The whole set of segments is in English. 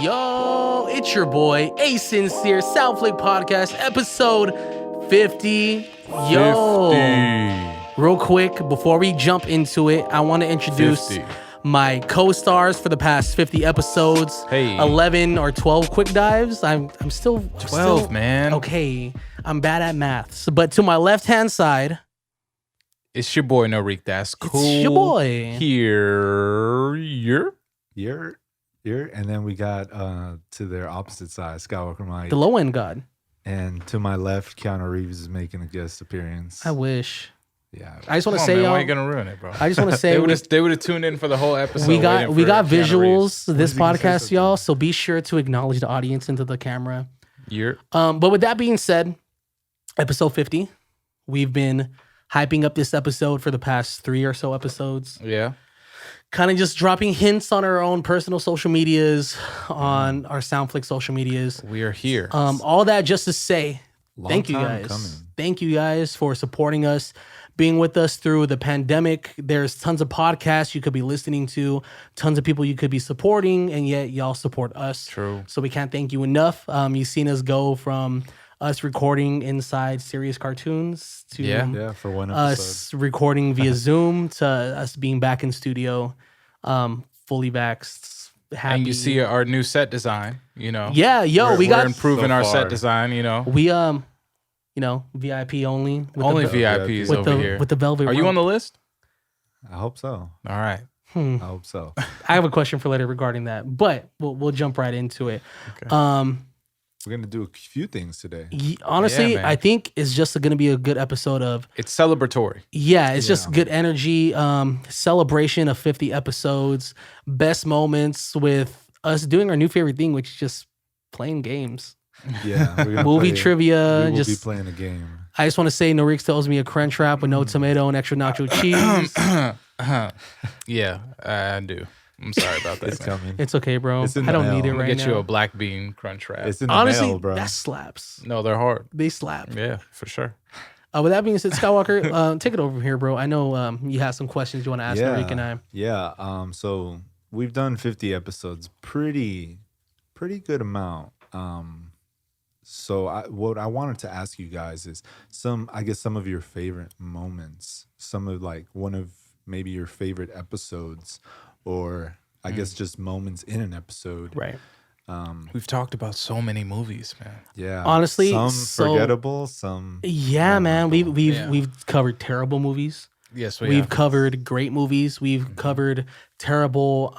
Yo, it's your boy, A Sincere Soundflick Podcast, episode 50. Real quick, before we jump into it, I want to introduce my co-stars for the past 50 episodes. Hey. 11 or 12 quick dives. I'm still 12, man. Okay, I'm bad at maths. But to my left-hand side, it's your boy Norik. That's cool. it's your boy. Here. And then we got to their opposite side, Skywalker Mike. The low-end god. And to my left, Keanu Reeves is making a guest appearance. I wish. Yeah. I just want to Come on, say, man, y'all. why you gonna ruin it, bro? I just want to say, they would have tuned in for the whole episode. we got Keanu visuals this What is he gonna say podcast, something? y'all. So be sure to acknowledge the audience into the camera. Reeves. But with that being said, episode 50, we've been hyping up this episode for the past 3 or so episodes. Yeah. Kind of just dropping hints on our own personal social medias, on our Soundflick social medias. We are here. All that just to say, Long thank you time guys. coming. Thank you guys for supporting us, being with us through the pandemic. There's tons of podcasts you could be listening to, tons of people you could be supporting, and yet y'all support us. True. So we can't thank you enough. You've seen us go from us recording inside serious cartoons to Yeah. For one episode. us recording via Zoom to us being back in studio, fully vaxxed, happy. And you see our new set design, you know. Yeah, yo, we're got improving so our far. set design, you know. we VIP only. With Only the, VIPs with over the here. with the velvet. Are you rope. on the list? I hope so. All right. I hope so. I have a question for later regarding that, but we'll jump right into it. Okay. We're going to do a few things today. Honestly, Yeah, man. I think it's just going to be a good episode of It's celebratory. it's just good energy, celebration of 50 episodes, best moments with us doing our new favorite thing, which is just playing games. Yeah. We're gonna Movie play- trivia. We will be Just playing a game. I just want to say, Norix tells me a crunch wrap with no tomato and extra nacho cheese. Yeah, I do. I'm sorry about that. It's man. coming. It's okay, bro. It's in I the don't mail. need it I'm gonna right get now. you a black bean crunch wrap. It's in the Honestly, mail, bro. that slaps. No, they're hard. They slap. Yeah, for sure. With that being said, Skywalker, take it over from here, bro. I know you have some questions you want to ask Norik and I. Yeah. So we've done 50 episodes. Pretty good amount. So what I wanted to ask you guys is some of your favorite moments, some of like one of maybe your favorite episodes, or I guess just moments in an episode. Right. We've talked about so many movies, man. Yeah. Honestly, some so- memorable, some. Yeah, man. memorable. We've covered terrible movies. Yes, We've covered great movies. We've covered terrible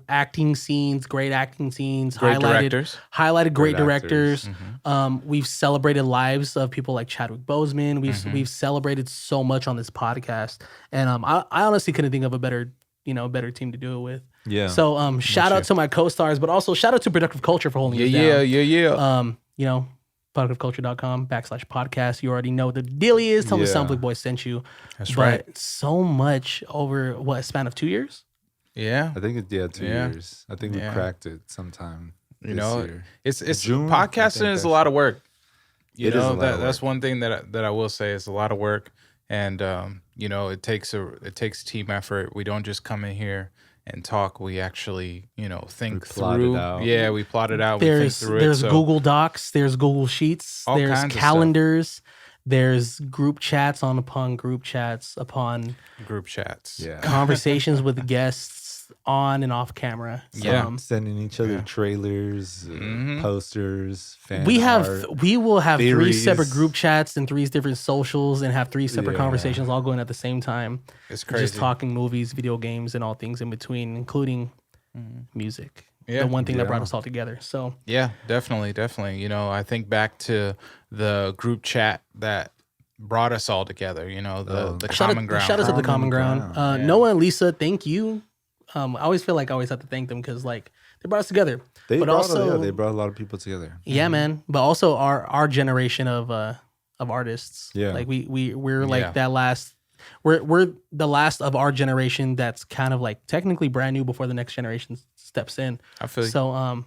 acting scenes, great acting scenes, Great directors. highlighted great Great directors. actors. We've celebrated lives of people like Chadwick Boseman. We've celebrated so much on this podcast, and I honestly couldn't think of a better team to do it with. Yeah. So shout out to my co-stars, but also shout out to Productive Culture for holding us down. Yeah. Productiveculture.com/podcast. You already know what the deal is. Tell me Yeah. Soundflick Boy sent you. That's But right. so much over a span of 2 years? Yeah. I think it's 2 Yeah. years. I think we Yeah. cracked it sometime. You this know, year. it's June, I podcasting think is a lot of work. You It is a know, lot of that's work. one thing that I will say is a lot of work, and it takes team effort. We don't just come in here and talk. We actually think plot it through. out. Yeah, we plot it out. We think There's through there's it. So, Google Docs, there's Google Sheets, All there's kinds of calendars, there's group chats upon group chats upon group chats. Yeah. conversations with guests on and off camera. Yeah. Sending each other trailers, posters, fan art. We will have 3 theories. separate group chats and 3 different socials and have 3 separate Yeah. conversations all going at the same time. It's crazy. Just talking movies, video games, and all things in between, including music. Yeah. The one thing that brought Yeah. us all together. So Yeah, definitely. I think back to the group chat that brought us all together. The common ground. Shout out to the common Common ground. ground. Yeah. Noah and Lisa, thank you. I always feel like I always have to thank them because they brought us together. They but brought, also, they brought a lot of people together. yeah, man. But also our generation of artists. Yeah. Like we're like Yeah. that last. We're the last of our generation that's kind of like technically brand new before the next generation steps in. I feel you. So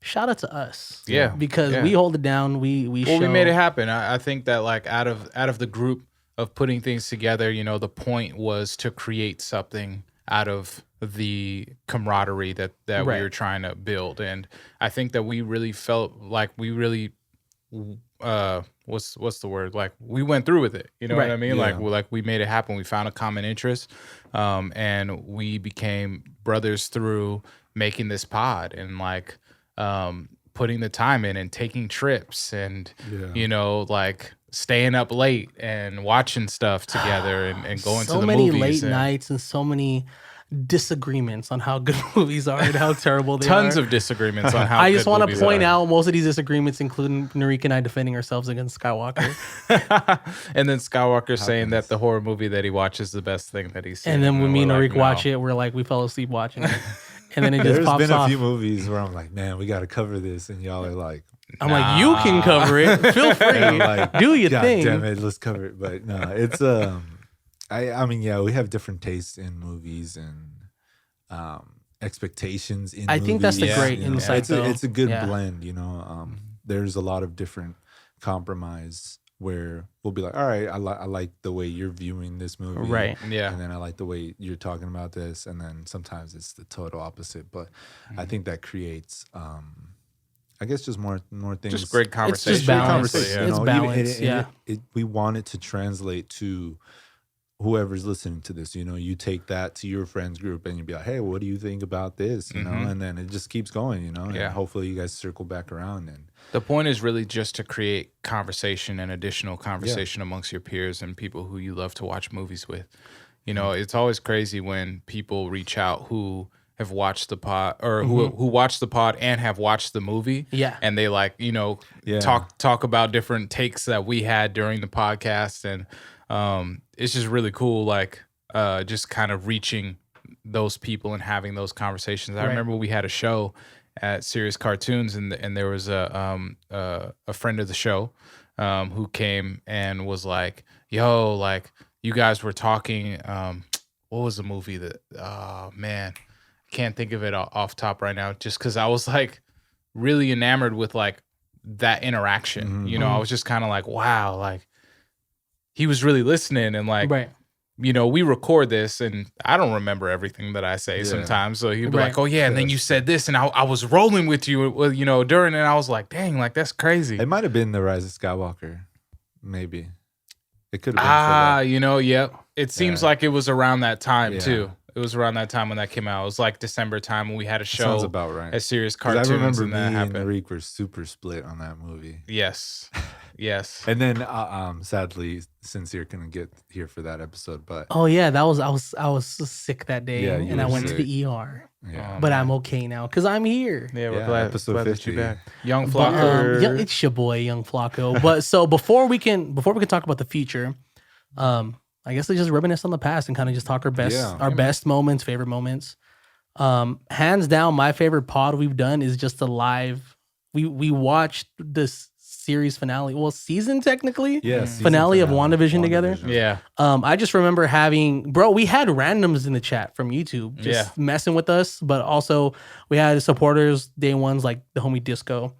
shout out to us. Yeah, Because yeah. we hold it down. We made it happen. I think that like out of the group of putting things together, the point was to create something out of the camaraderie that we Right. were trying to build. And I think that we really felt like we really what's the word, like we went through with it, you know Right. what I mean? Yeah. Like we made it happen. We found a common interest, and we became brothers through making this pod, and like putting the time in and taking trips, and Yeah. you know, like staying up late and watching stuff together, and going so to the many movies late and nights and so many disagreements on how good movies are and how terrible they tons are. of disagreements on how I just want want to point out most of these disagreements, including Narika and I defending ourselves against Skywalker. and then Skywalker saying that the horror movie that he watches is the best thing that he's seen. And then when me and we're Narik like, watch no. it, we're like, we fell asleep watching it. And then it just There's pops been a off. few movies where I'm like, man, we got to cover this, and y'all are like, I'm like, you can cover it. Feel free. and I'm like, Do your God thing. damn it, let's cover it. But no, it's I mean, yeah, we have different tastes in movies and expectations in I think that's the movies, great you know. insight, It's a good though. Yeah. blend, you know. There's a lot of different compromise where we'll be like, all right, I like the way you're viewing this movie, Right. Yeah. and then I like the way you're talking about this, and then sometimes it's the total opposite. But I think that creates I guess just more things, Just great conversation. just balance. honestly, It's balance, yeah. We want it to translate to whoever's listening to this. You know, you take that to your friends group and you be like, hey, what do you think about this? You know, and then it just keeps going, you know, and Yeah. hopefully you guys circle back around. And The point is really just to create conversation and additional conversation amongst your peers and people who you love to watch movies with. You know, it's always crazy when people reach out who have watched the pod, or who watched the pod and have watched the movie. Yeah. And they like, you know, Yeah. talk about different takes that we had during the podcast. And it's just really cool, like just kind of reaching those people and having those conversations. I Right. remember we had a show at Serious Cartoons, and there was a friend of the show who came and was like, yo, like you guys were talking, what was the movie that, oh man, I can't think of it off top right now, just because I was like really enamored with like that interaction. You know, I was just kind of like, wow, like he was really listening, and like, Right. you know, we record this and I don't remember everything that I say sometimes. So he'd be Right. like, oh yeah, and then you said this, and I was rolling with you, you know, during, and I was like, dang, like that's crazy. it might have been The Rise of Skywalker, maybe. It could have been for that. You know, yep. It seems like it was around that time Yeah. too. It was around that time when that came out. It was like December time when we had a show Sounds about right. at Serious 'Cause Cartoons, I remember and me that and happened. Narik were super split on that movie. Yes. Yes. And then, sadly, Sincere couldn't get here for that episode, but Oh yeah, I was sick that day, Yeah, you and I were went to sick. the ER. yeah. But I'm okay now because I'm here. Yeah, we're Yeah, glad, episode glad that 50. you're back. Young But, Flocker. yeah, it's your boy, Young Flacco. But so before we can talk about the future, I guess let's just reminisce on the past and kind of just talk our best moments, favorite moments. Hands down, my favorite pod we've done is just a live. We watched this series finale, well, season technically, season finale of WandaVision together. Yeah. I just remember we had randoms in the chat from YouTube just Yeah. messing with us, but also we had supporters, day ones like the homie Disco.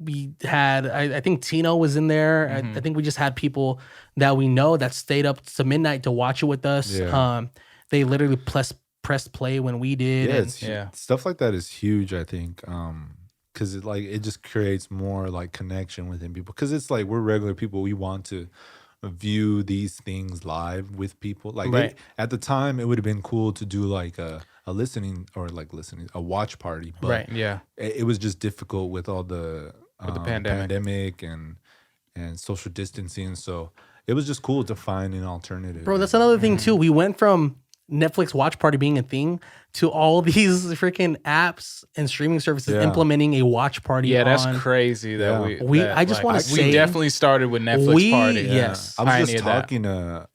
We had, I think Tino was in there. I think we just had people that we know that stayed up to midnight to watch it with us. Yeah. They literally pressed play when we did. Yeah, and- stuff like that is huge, I think. Because it just creates more like connection within people. Because it's like we're regular people. We want to view these things live with people. Like Right. at the time, it would have been cool to do like a watch party. But Right. Yeah. it was just difficult with all the pandemic. and social distancing. So it was just cool to find an alternative. Bro, that's another thing too. We went from Netflix watch party being a thing to all these freaking apps and streaming services Yeah. implementing a watch party. Yeah, that's on. crazy that Yeah. I just wanna we say- definitely started with Netflix party. Yes. I was just Pioneered that. talking to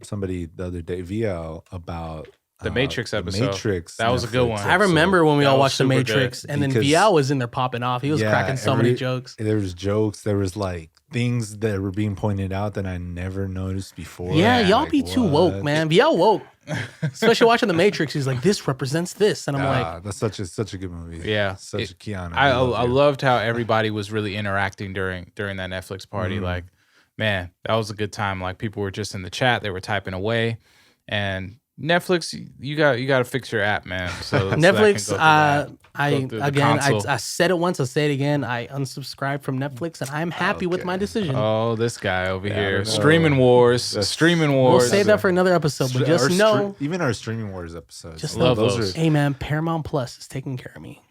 somebody the other day, VL, about The Matrix the episode. Matrix. That was a good Netflix one. I remember when we That all was watched The super good. Matrix, and then Because- Vial was in there popping off. He was Yeah, cracking so many jokes. There was jokes. There was like things that were being pointed out that I never noticed before. Yeah, y'all Like, be too woke, what? man. Vial woke. Especially watching The Matrix. He's like, this represents this. And I'm like, That's such a good movie. Yeah. Such a Keanu. I you. loved how everybody was really interacting during that Netflix party. Mm-hmm. Like, man, that was a good time. Like people were just in the chat, they were typing away, and Netflix, you got to fix your app, man. So Netflix. I I said it once. I'll say it again. I unsubscribed from Netflix, and I'm happy with my decision. Oh, this guy over here, streaming wars. We'll save that for another episode, but just know, even our streaming wars episodes. Just love those. Hey man, Paramount Plus is taking care of me.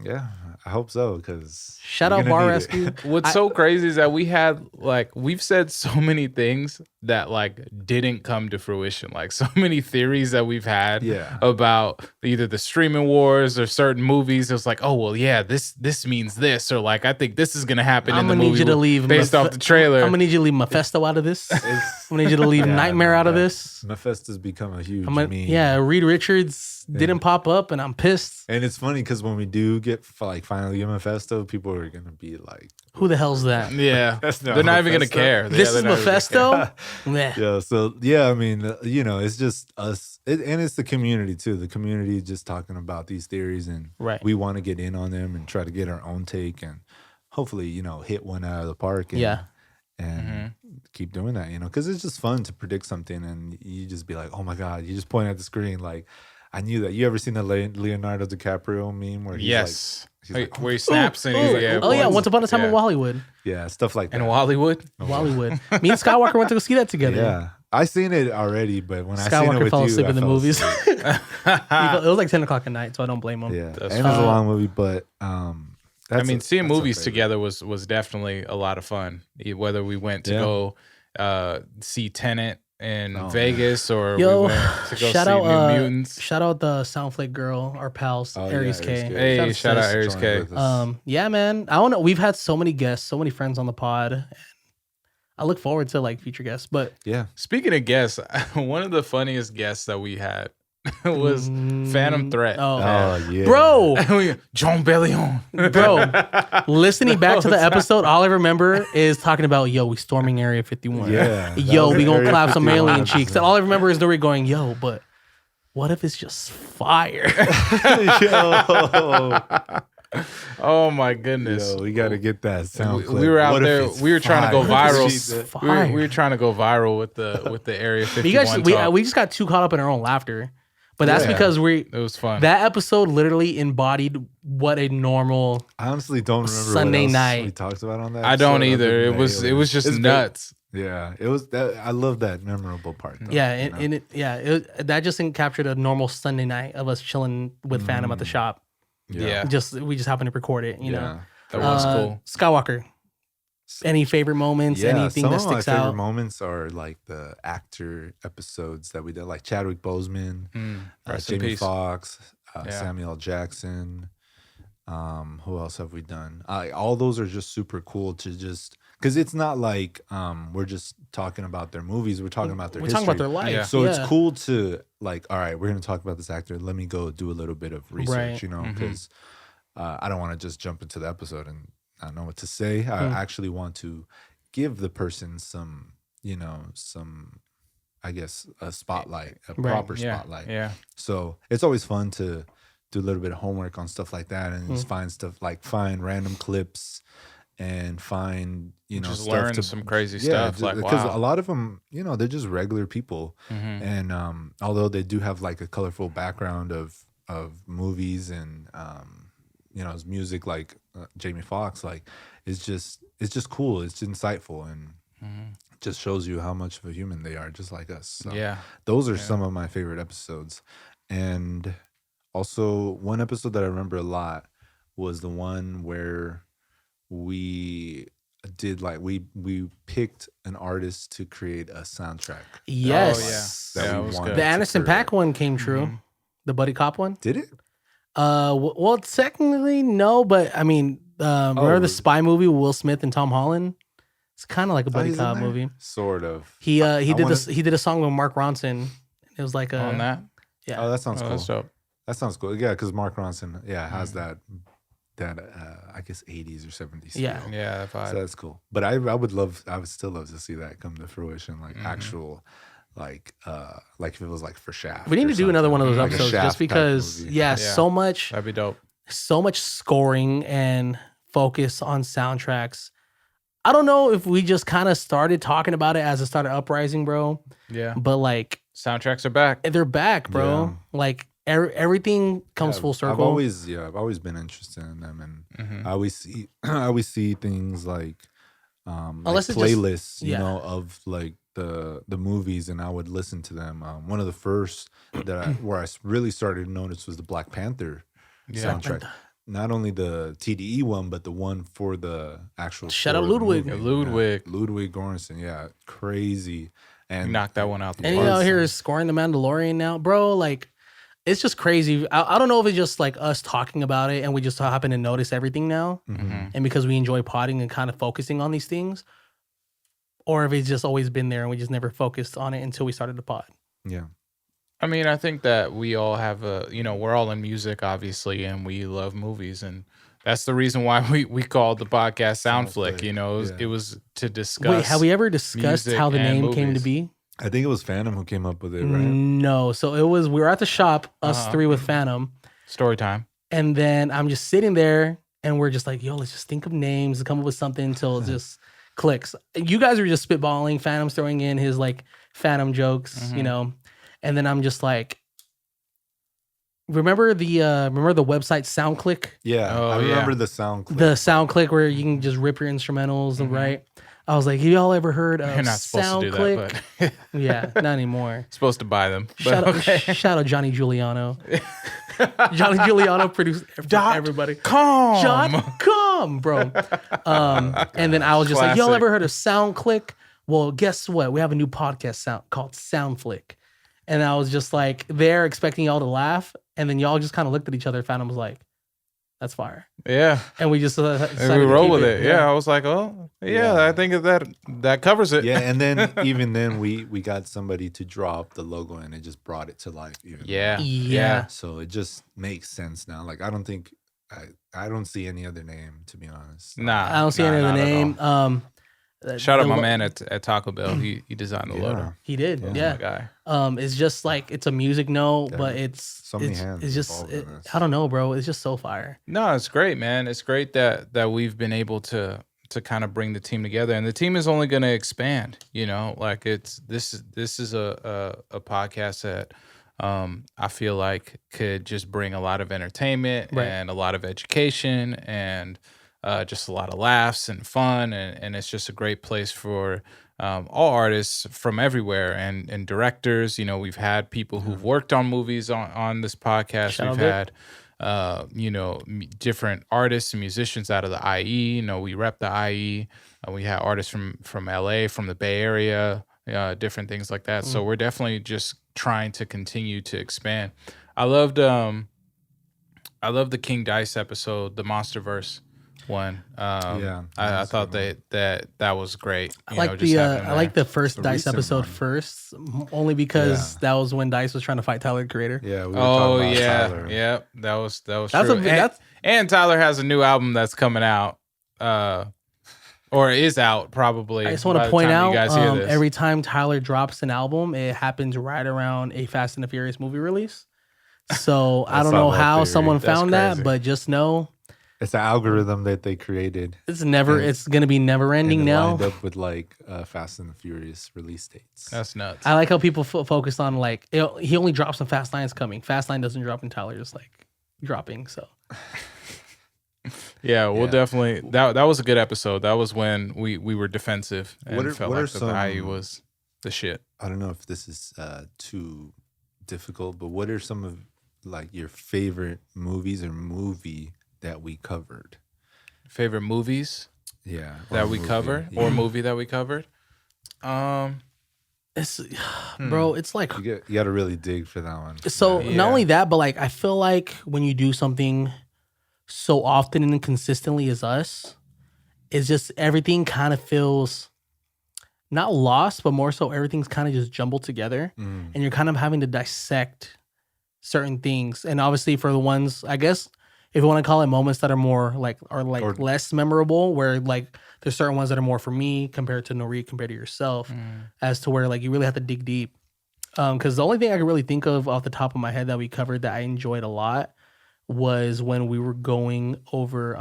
Yeah, I hope so. Because shout out Bar Rescue. What's so crazy is that we've said so many things that like didn't come to fruition. Like so many theories that we've had about either the streaming wars or certain movies. It was like, oh well, yeah, this means this, or like I think this is gonna happen in the movie. I'm gonna need you to leave based off the trailer. I'm gonna need you to leave Mephisto out of this. I'm gonna need you to leave Nightmare out of this. Mephisto's become a huge meme. Yeah, Reed Richards didn't pop up, and I'm pissed. And it's funny because when we do get finally get Mephisto, people are gonna be like, "Who the hell's that?" Yeah, they're not even gonna care. This is Mephisto. Yeah. So I mean, it's just us, and it's the community too. The community just talking about these theories, and we want to get in on them and try to get our own take, and hopefully, hit one out of the park. And, and keep doing that, because it's just fun to predict something, and you just be like, oh my god, you just point at the screen like. I knew that. You ever seen the Leonardo DiCaprio meme where he's where he snaps and he's Once Upon a Time in Hollywood. Yeah, stuff like that. In Hollywood? Hollywood. Me and Skywalker went to go see that together. Yeah. I seen it already, but when Skywalker I seen it with fell you, asleep in the movies. It was like 10 o'clock at night, so I don't blame him. Yeah, and it was a long movie, but seeing movies together was definitely a lot of fun. Whether we went to go see Tenet in Vegas or we went to go see New Mutants. Shout out the Soundflake girl, our pals, Aries K. Hey, shout out Aries K. Yeah, man. I don't know. We've had so many guests, so many friends on the pod. I look forward to like future guests. But yeah, speaking of guests, one of the funniest guests that we had was Phantom Threat. Yeah, bro, John Bellion, bro. Listening back to the episode, all I remember is talking about we storming Area 51. Yeah, we gonna clap some alien cheeks. And all I remember is Dory going, but what if it's just fire? Oh my goodness! We got to get that sound clip. We were out there. We were trying to go viral. We were trying to go viral with the Area 51. We just got too caught up in our own laughter. But that's because it was fun. That episode literally embodied what a normal I honestly don't remember Sunday what else night we talked about on that. I don't either. It was just nuts. Yeah, it was that. I love that memorable part. Though, that just captured a normal Sunday night of us chilling with Phantom at the shop. Yeah. We just happened to record it, know. That was cool. Skywalker. Any favorite moments? Anything that sticks out? Some of my favorite moments are like the actor episodes that we did, like Chadwick Boseman, Jamie Foxx, Samuel L. Jackson. Who else have we done? All those are just super cool to just because it's not like we're just talking about their movies. We're talking about their history. We're talking about their life. Yeah. So it's cool to like, all right, we're going to talk about this actor. Let me go do a little bit of research, because I don't want to just jump into the episode and not know what to say. I actually want to give the person some, I guess, a spotlight, a proper spotlight. Yeah. So it's always fun to do a little bit of homework on stuff like that and just find random clips and find, just stuff learn some crazy stuff. Because a lot of them, they're just regular people. And although they do have like a colorful background of movies and, his music, like Jamie Foxx, like it's just cool. It's insightful and just shows you how much of a human they are, just like us. So those are some of my favorite episodes. And also one episode that I remember a lot was the one where we did we picked an artist to create a soundtrack. Yes. That was good. The Anderson .Paak one came true. The Buddy Cop one. Did it? Well, technically no, but I mean, remember the spy movie with Will Smith and Tom Holland? It's kind of like a Buddy Cop movie. Sort of. He did a song with Mark Ronson. It was like on that. Yeah. Oh, that sounds cool. That's dope. That sounds cool. Yeah, because Mark Ronson, has that I guess 80s or 70s. Yeah. Feel. Yeah, that vibe. So that's cool. But I would still love to see that come to fruition, like actual, like if it was like for Shaft. We need to do another one of those episodes just because, so much. That'd be dope. So much scoring and focus on soundtracks. I don't know if we just kind of started talking about it as it started uprising, bro. Yeah. But like Soundtracks are back. They're back, bro. Yeah. Like everything comes full circle. I've always been interested in them, and I always see things like Unless it's playlists, just, yeah. of like the movies, and I would listen to them. One of the first where I really started to notice was the Black Panther soundtrack. Not only the TDE one, but the one for the actual. Shout out Ludwig. Ludwig Göransson, yeah, crazy. And you knocked that one out. And he out here is scoring the Mandalorian now, bro. Like, it's just crazy. I don't know if it's just like us talking about it and we just happen to notice everything now, and because we enjoy potting and kind of focusing on these things, or if it's just always been there and we just never focused on it until we started to pod. Yeah. I mean, I think that we all have we're all in music, obviously, and we love movies. And that's the reason why we called the podcast Sound Flick. It was to discuss. Wait, have we ever discussed how the name came to be? I think it was Phantom who came up with it, right? No. So we were at the shop, us three with Phantom. Story time. And then I'm just sitting there and we're just like, yo, let's just think of names and come up with something until it just clicks. You guys were just spitballing, Phantom's throwing in his like Phantom jokes, And then I'm just like, remember the website SoundClick? Yeah, I remember the SoundClick. The SoundClick where you can just rip your instrumentals, right? I was like, have y'all ever heard of You're not supposed to do that, but yeah, not anymore. Supposed to buy them. Shout out Johnny Giuliano. Johnny Giuliano produced everybody. Come, bro. And then I was just like, y'all ever heard of SoundClick? Well, guess what? We have a new podcast called SoundFlick. And I was just like there expecting y'all to laugh. And then y'all just kind of looked at each other. Phantom was like, that's fire. Yeah. And we just and we roll with it. Yeah. I was like, oh, yeah, I think that covers it. Yeah. And then even then we got somebody to draw up the logo and it just brought it to life. Yeah. So it just makes sense now. Like, I don't think, I don't see any other name, to be honest. Nah. I don't see any other name. Shout out my man at Taco Bell. He designed the logo. He did, yeah. Guy. It's just like it's a music note, but it's so many hands. It's just I don't know, bro. It's just so fire. No, it's great, man. It's great that we've been able to kind of bring the team together, and the team is only going to expand. Like this is a podcast that I feel like could just bring a lot of entertainment and a lot of education and. Just a lot of laughs and fun, and it's just a great place for all artists from everywhere and directors. We've had people who've worked on movies on this podcast. We've had different artists and musicians out of the IE. We rep the IE. We had artists from LA, from the Bay Area, different things like that. So we're definitely just trying to continue to expand. I loved the King Dice episode, the Monsterverse one. I thought that was great. I like the first Dice episode first, only because that was when Dice was trying to fight Tyler the Creator. Yeah. We were talking about Tyler. Yeah. That was true. And Tyler has a new album that's coming out, or is out probably. I just want to point out, every time Tyler drops an album, it happens right around a Fast and the Furious movie release. So I don't know how someone found that, but just know. It's an algorithm that they created. It's going to be never ending now. Lined up with like Fast and the Furious release dates. That's nuts. I like how people focus on like, he only drops when Fast 9 is coming. Fast 9 doesn't drop and Tyler just like dropping. So. Yeah, we'll definitely. That was a good episode. That was when we were defensive and felt like the IE was the shit. I don't know if this is too difficult, but what are some of like your favorite movies or movie that we covered? Favorite movies? Yeah. That we covered? Or movie that we covered? It's bro, it's like you got to really dig for that one. So not only that, but like I feel like when you do something so often and consistently as us, it's just everything kind of feels not lost, but more so everything's kind of just jumbled together, and you're kind of having to dissect certain things. And obviously for the ones, I guess, if you want to call it moments that are more or less memorable, where like there's certain ones that are more for me compared to Nori, compared to yourself, as to where like you really have to dig deep. Because the only thing I can really think of off the top of my head that we covered that I enjoyed a lot was when we were going over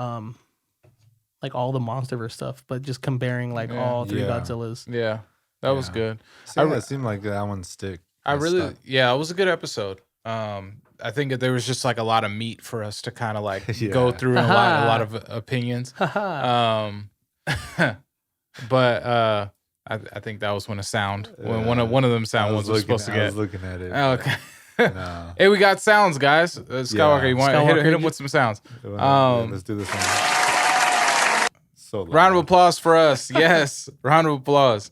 like all the MonsterVerse stuff, but just comparing like all three Godzillas. Yeah, that was good. It seemed like that one stick. It was a good episode. I think there was just like a lot of meat for us to kind of like go through and a lot of opinions. But I think that was when a sound, when one of them sound was supposed to get. I was looking at it. Oh, okay. No. Hey, we got sounds, guys. Skywalker, you want to hit him with some sounds? Let's do this one. So round of applause for us. Yes, round of applause.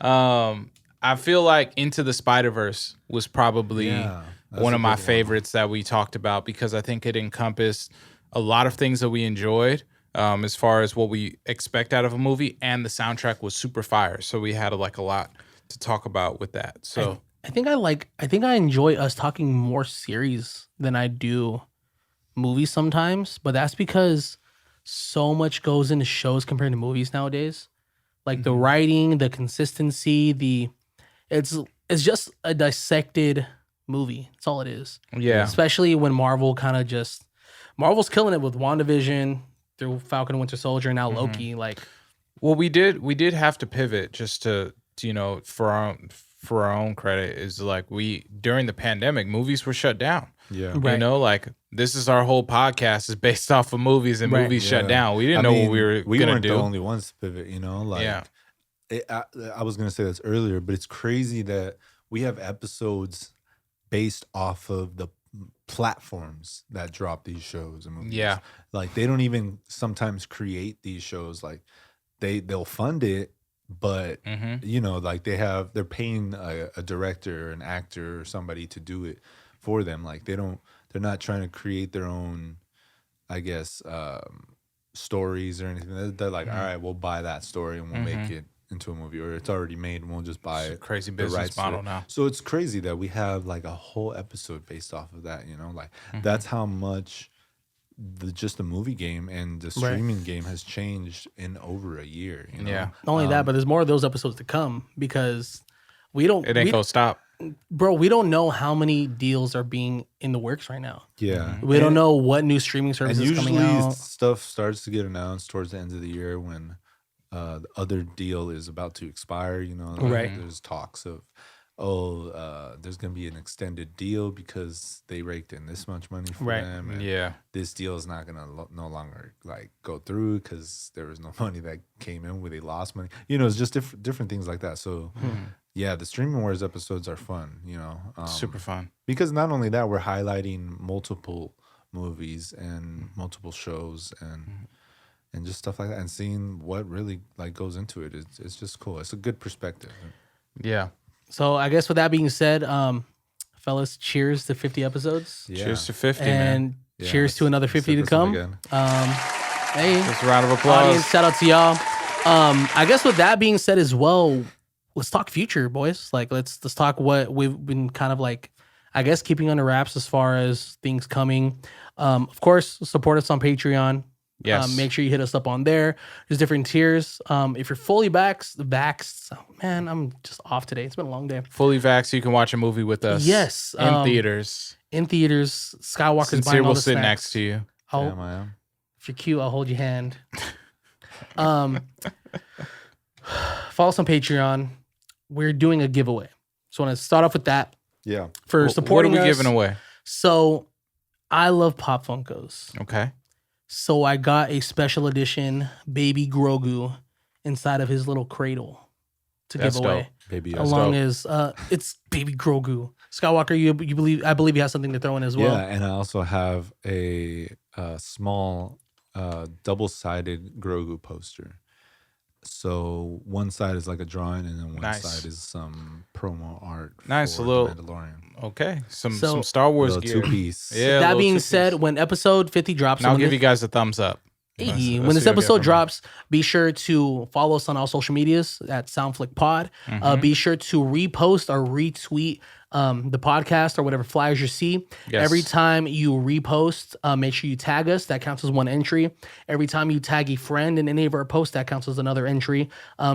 I feel like Into the Spider-Verse was probably one of my favorites that we talked about because I think it encompassed a lot of things that we enjoyed as far as what we expect out of a movie, and the soundtrack was super fire. So we had like a lot to talk about with that. So I think I enjoy us talking more series than I do movies sometimes, but that's because so much goes into shows compared to movies nowadays. Like the writing, the consistency, it's just a dissected movie. That's all it is. Yeah. Especially when Marvel's killing it with WandaVision through Falcon and Winter Soldier and now Loki. Like, well, we did have to pivot just to for our own credit is like during the pandemic, movies were shut down. Yeah. Right. You know, like this is our whole podcast is based off of movies and movies shut down. We didn't know what we were going to do. We weren't the only ones to pivot, you know, like I was going to say this earlier, but it's crazy that we have episodes based off of the platforms that drop these shows and movies. Yeah. Like they don't even sometimes create these shows. Like they'll fund it, but you know, like they're paying a director, an actor, or somebody to do it for them. Like they're not trying to create their own, I guess, stories or anything. They're like, all right, we'll buy that story and we'll make it into a movie, or it's already made and we'll just buy it. Crazy business model now. So it's crazy that we have like a whole episode based off of that, you know, like that's how much just the movie game and the streaming game has changed in over a year, you know? Yeah. not only that, but there's more of those episodes to come because it ain't gonna stop. Bro, we don't know how many deals are being in the works right now. Yeah. We don't know what new streaming service is coming out. Usually stuff starts to get announced towards the end of the year when the other deal is about to expire, you know. Right. There's talks of, there's going to be an extended deal because they raked in this much money for them. And this deal is not going to no longer like go through because there was no money that came in where they lost money. You know, it's just different things like that. So, yeah, the Streaming Wars episodes are fun, you know. Super fun. Because not only that, we're highlighting multiple movies and multiple shows and just stuff like that, and seeing what really like goes into it. It's just cool. It's a good perspective. Yeah. So I guess with that being said, fellas, cheers to 50 episodes. Yeah. Cheers to 50, and cheers to another 50 to come. Hey, just a round of applause. Audience, shout out to y'all. I guess with that being said as well, let's talk future, boys. Like let's talk what we've been kind of like, I guess, keeping under wraps as far as things coming. Of course, support us on Patreon. Yes. Make sure you hit us up on there. There's different tiers. If you're fully vaxxed, man, I'm just off today. It's been a long day. Fully vaxxed, you can watch a movie with us. Yes. In theaters. In theaters. Skywalker's Sincere buying all will the sit snacks. next to you. I am. If you're cute, I'll hold your hand. Follow us on Patreon. We're doing a giveaway. So I want to start off with that. Yeah. For supporting us. What are we us. giving away? So I love Pop Funkos. Okay. So I got a special edition Baby Grogu inside of his little cradle to give away. Dope. Baby, along as it's Baby Grogu. Skywalker, I believe you have something to throw in as well. Yeah, and I also have a small double-sided Grogu poster. So one side is like a drawing, and then one side is some promo art. Nice, for a little. The Mandalorian. Okay, some Star Wars gear. 2-piece. Yeah. That being said, when episode 50 drops, and I'll give you guys a thumbs up. Hey, when this episode drops, be sure to follow us on all social medias at SoundFlickPod. Be sure to repost or retweet the podcast or whatever flyers you see. Yes. Every time you repost, make sure you tag us. That counts as one entry. Every time you tag a friend in any of our posts, that counts as another entry.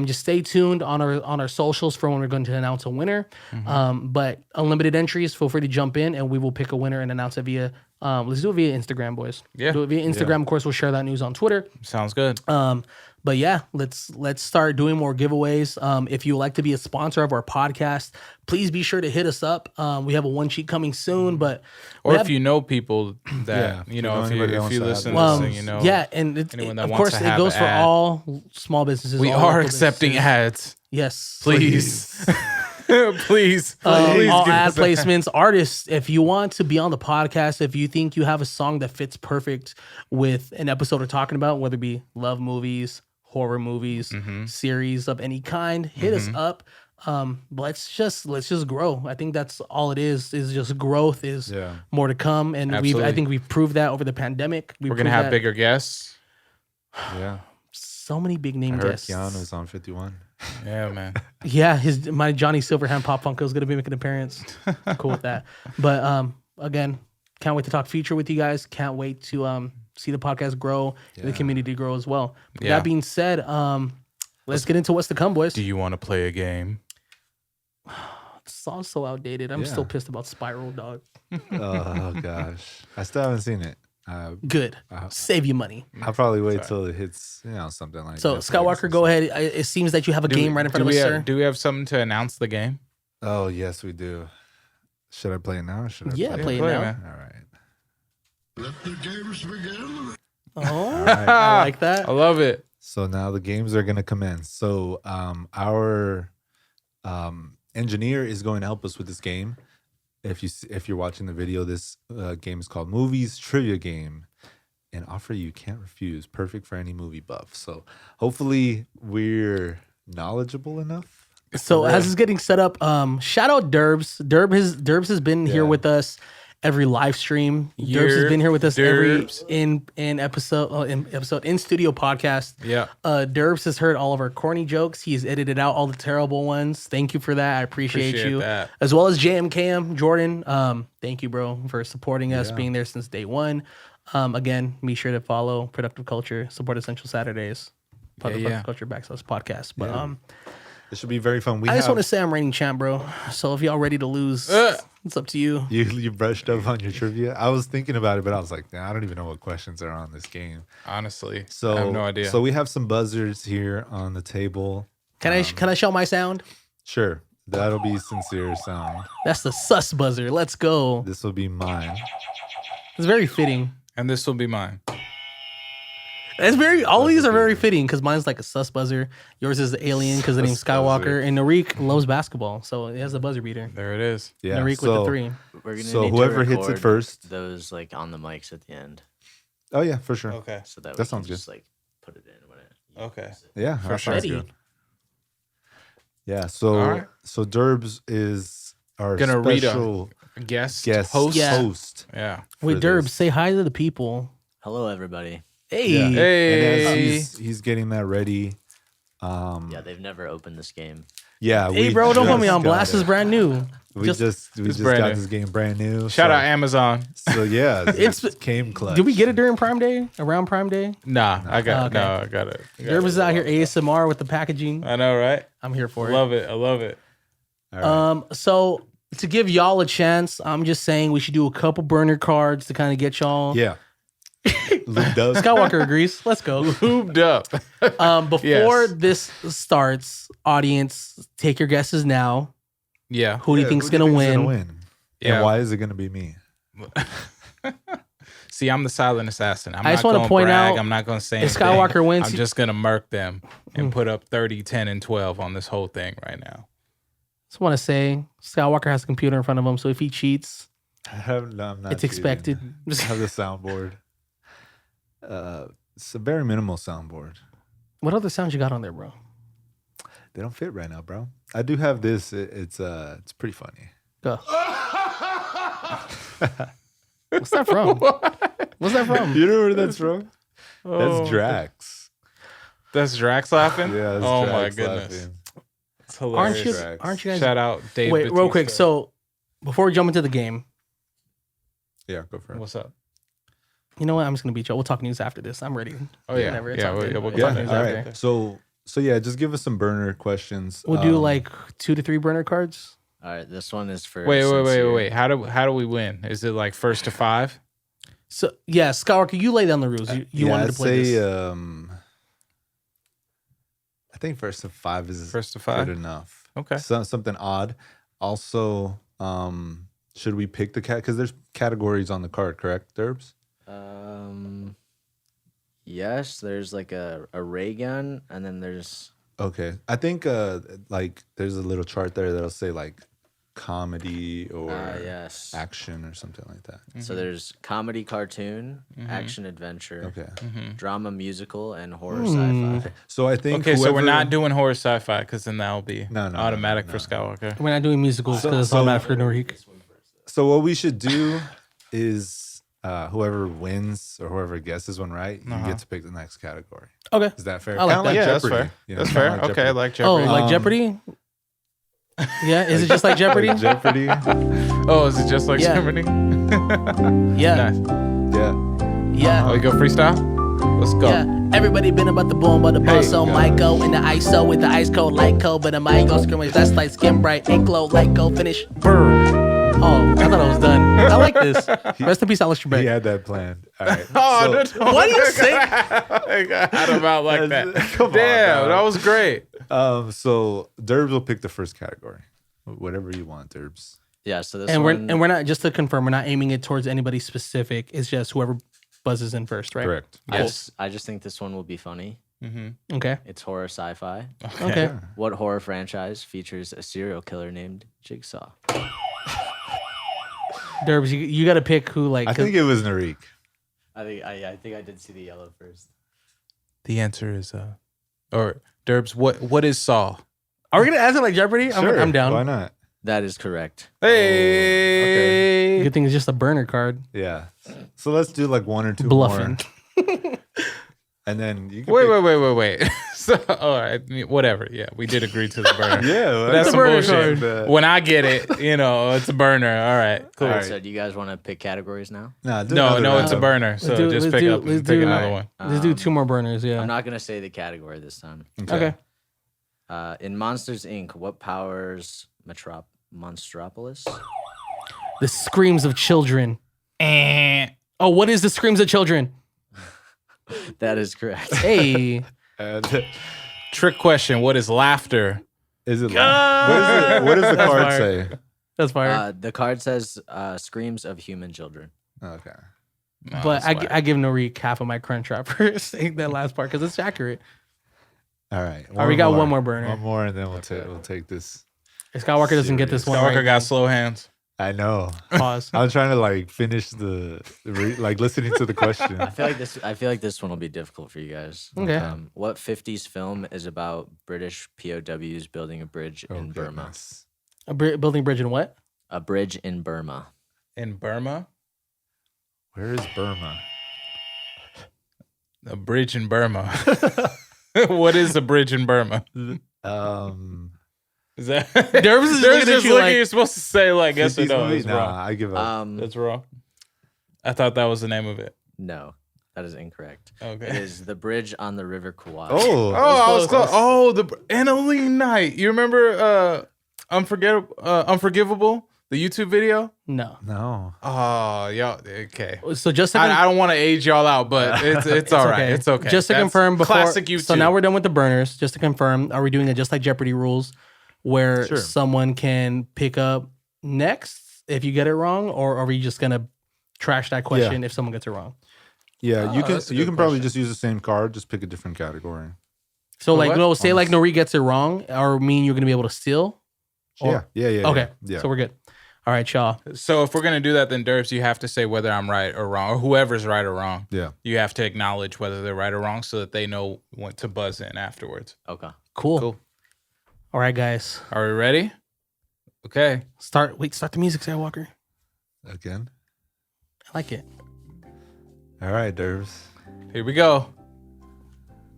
Just stay tuned on our socials for when we're going to announce a winner. But unlimited entries, feel free to jump in and we will pick a winner and announce it via Let's do it via Instagram, boys. Yeah. Do it via Instagram. Of course, we'll share that news on Twitter. Sounds good. But yeah, let's start doing more giveaways. If you would like to be a sponsor of our podcast, please be sure to hit us up. We have a one sheet coming soon, but or if you know people that if you listen to this, thing, yeah, and of course it goes for all small businesses. We are accepting ads. Yes, please. Please. All ad placements, artists, if you want to be on the podcast, if you think you have a song that fits perfect with an episode we're talking about, whether it be love movies, horror movies, series of any kind, hit us up. Let's just grow. I think that's all it is just growth is more to come. And I think we've proved that over the pandemic. We're going to have bigger guests. Yeah. So many big name guests. Keanu's on 51. Yeah, man. Yeah, my Johnny Silverhand Pop Funko is going to be making an appearance. Cool with that. But again, can't wait to talk future with you guys. Can't wait to see the podcast grow, the community grow as well. That being said, let's get into what's to come, boys. Do you want to play a game? The song's so outdated. I'm still pissed about Spiral, dog. Oh gosh, I still haven't seen it. Good. Save you money. I'll probably wait till it hits, something like that. So, Skywalker, go ahead. It seems that you have a game right in front of us, sir. Do we have something to announce the game? Oh, yes, we do. Should I play it now or should I play it now? Man. All right. Let the games begin. Oh, right. I like that. I love it. So now the games are going to commence. So our engineer is going to help us with this game. If you're watching the video, this game is called Movies Trivia Game, an offer you can't refuse, perfect for any movie buff. So hopefully we're knowledgeable enough. So as it's getting set up, shout out Derbs. Derbs has been here with us every live stream. Derbs has been here with us every in studio podcast. Yeah. Derbs has heard all of our corny jokes. He's edited out all the terrible ones. Thank you for that. I appreciate you. That. As well as JMKM Jordan. Thank you, bro, for supporting us, being there since day one. Again, be sure to follow Productive Culture, support Essential Saturdays, Productive Culture / podcast. But it should be very fun. I just want to say I'm reigning champ, bro. So if y'all ready to lose, it's up to you. You brushed up on your trivia. I was thinking about it, but I was like, I don't even know what questions are on this game. Honestly, so I have no idea. So we have some buzzers here on the table. Can I show my sound? Sure, that'll be sincere sound. That's the sus buzzer. Let's go. This will be mine. It's very fitting. And this will be mine. It's very. All these are very fitting because mine's like a sus buzzer. Yours is the alien because the name's Skywalker, and Narik loves basketball, so it has the buzzer beater. There it is. Yeah. Narik with the 3. We're gonna so need whoever to hits it first, those like on the mics at the end. Oh yeah, for sure. Okay. So that sounds just good. like put it in when it. Okay. Yeah, For that sure. sounds good. Yeah. So right. so Derbs is our Gonna read special Guest host. Yeah. Host. Yeah. Wait, for Derbs, this. say hi to the people. Hello, everybody. Hey. Yeah. Hey. And as he's getting that ready. Yeah, they've never opened this game. Yeah. Hey, bro, don't put me on blast. It's brand new. We just brand got new. this game brand new. Shout out Amazon. So yeah, It's- it came clutch. Did we get it during Prime Day? Around Prime Day? Nah, I got Okay. no, I got it. Derbs is out here ASMR with the packaging. I know, right? I'm here for it. Love it. I love it. All right. So to give y'all a chance, I'm just saying we should do a couple burner cards to kind of get y'all. Yeah. Lubed up. Skywalker agrees. Let's go. Hooped up. Before Yes. this starts, audience, take your guesses now. Yeah. Who do you think's gonna win? Yeah. And why is it gonna be me? See, I'm the silent assassin. I'm I just not wanna gonna point brag. out, I'm not gonna say if anything. Skywalker wins, I'm just gonna murk them and put up 30, 10, and 12 on this whole thing right now. Just want to say Skywalker has a computer in front of him, so if he cheats, I'm not it's cheating. expected. I have the soundboard. It's a very minimal soundboard. What other sounds you got on there, bro? They don't fit right now, bro. I do have this. It's pretty funny. Go. What's that from? What's that from? You know where that's from? Oh, That's Drax. That's Drax laughing? Yeah. That's Oh Drax my goodness. laughing. It's hilarious. Aren't you guys? Shout out Dave Wait, real Bautista. quick. So before we jump into the game, Yeah, go for it. What's up? you know what? I'm just gonna beat you. We'll talk news after this. I'm ready. Oh yeah. Whatever, it's Yeah, all we'll good. talk Yeah, Yeah, news all after. right. So yeah, just give us some burner questions. We'll do like 2 to 3 burner cards. All right, this one is for. Wait. sincere. How do we win? Is it like first to 5? So yeah, Skywalker, you lay down the rules. You wanted to play this. I think first to five is First to five? good enough. Okay. Something odd. Also, should we pick the cat? Because there's categories on the card, correct, Derbs? Yes, there's like a ray gun, and then there's Okay. I think like there's a little chart there that'll say like comedy or yes. action or something like that. So there's comedy, cartoon, action, adventure, Okay. drama, musical, and horror, sci-fi. So I think Okay, so we're whoever- not doing horror sci-fi because then that'll be No, automatic no. for Skywalker. We're not doing musicals because it's automatic for Norik. So what we should do is whoever wins or whoever guesses one right, you get to pick the next category. Okay. Is that fair? I like Kinda that. Yeah, that's Jeopardy, fair. you know, That's kinda fair. like Okay, Jeopardy. I like Oh, Jeopardy. like Jeopardy? Yeah, is it just like Jeopardy? Like Jeopardy. Oh, is it just like Yeah. Jeopardy? Yeah. Nice. Yeah. Yeah. Oh, we go freestyle? Let's go. Yeah, everybody been about the boom, but the boss Hey, so might go in the ISO with the ice cold light cold, but I might go scrimmage. That's like skin bright, ink glow, light go finish. Brr. Oh, I thought I was done. I like this. Rest in peace, Alistair He Beck. had that planned. All right. Oh, So- no, What do you say? I got him out like that. Come on, Damn, dog. that was great. So Derbs will pick the first category. Whatever you want, Derbs. Yeah, so this And one, we're not, just to confirm, we're not aiming it towards anybody specific. It's just whoever buzzes in first, right? Correct. I just think this one will be funny. Okay. It's horror sci-fi. Okay. What horror franchise features a serial killer named Jigsaw? Derbs, you got to pick who, like. I think it was Narik. I think I did see the yellow first. The answer is or Derbs, what is Saw? Are we going to answer like Jeopardy? I'm down. Why not? That is correct. Hey. Good thing it's just a burner card. Yeah. So let's do like one or two Bluffing. more. And then you can Wait. So, all right, whatever. Yeah, we did agree to the burner. Yeah, well, That's a some burner bullshit. card. When I get it, it's a burner. All right, cool. All right, so do you guys want to pick categories now? Nah, do No, another it's a round. burner. So just pick another one. Let's do two more burners, yeah. I'm not going to say the category this time. Okay. In Monsters, Inc., what powers Monstropolis? The screams of children. Oh, what is the screams of children? That is correct. Hey. And Trick question: what is laughter? is it? What does the card fire. say? That's fire. The card says screams of human children. Okay. No, But that's whack. I give Norik half of my crunch wrap for saying that last part because it's accurate. All right. We got one more burner. One more, and then we'll take this. If Skywalker doesn't get this one Skywalker right, got slow hands. I know. pause. I was trying to like finish like listening to the question. I feel like this one will be difficult for you guys. Okay. What 50s film is about British POWs building a bridge in Burma? Goodness. Building bridge in what? A bridge in Burma. In Burma, Where is Burma? a bridge in Burma. What is a bridge in Burma? Is that Derbs is looking at just you looking? like- You're supposed to say like yes or 50s no. movie? That's Nah, wrong. I give up. That's wrong. I thought that was the name of it. No, that is incorrect. It Okay. is the bridge on the River Kwai. Oh, I was close. Oh, the Annalee Night. You remember Unforgivable? The YouTube video? No. no. Oh, y'all. Okay. So just to I don't want to age y'all out, but it's all right. okay. It's okay. Just to That's confirm before. classic YouTube. So now we're done with the burners. Just to confirm, are we doing it just like Jeopardy rules, where Sure. someone can pick up next if you get it wrong, or are we just gonna trash that question if someone gets it wrong? Yeah, Oh, you can that's a you good can probably question. just use the same card, just pick a different category. So like what? no, say like Nori gets it wrong, or mean you're gonna be able to steal. Or- Yeah. Okay. Yeah. So we're good. All right, y'all. So if we're gonna do that, then Derbs, you have to say whether I'm right or wrong, or whoever's right or wrong. Yeah. You have to acknowledge whether they're right or wrong, so that they know when to buzz in afterwards. Okay. Cool. All right, guys. Are we ready? Okay. Start the music, Skywalker. Again. I like it. All right, Derbs. Here we go.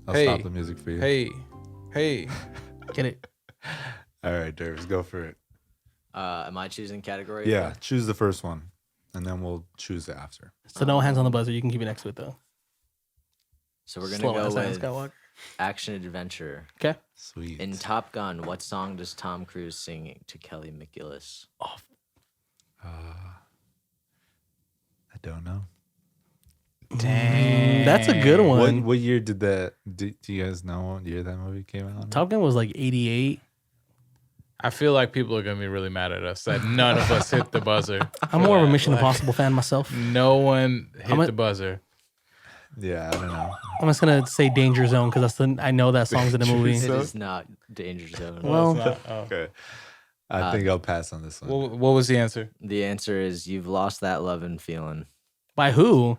I'll Hey. stop the music for you. Hey. Get it. All right, Derbs, go for it. Am I choosing category? Yeah, choose the first one, and then we'll choose the after. So no hands on the buzzer. You can keep it next to it though. So we're Slow gonna ass go down, with Skywalker. action adventure. Okay. Sweet. In Top Gun, what song does Tom Cruise sing to Kelly McGillis? I don't know. Dang. That's a good one. What year did that? Do you guys know what year that movie came out? Top Gun was like 88. I feel like people are gonna be really mad at us that none of us hit the buzzer. I'm more of a Mission Impossible fan myself. No one hit the buzzer. Yeah, I don't know. I'm just gonna say Danger Zone because I know that song's in the movie. It is not Danger Zone. Well, Okay. I think I'll pass on this one. What was the answer? The answer is You've Lost That Love and Feeling. by who?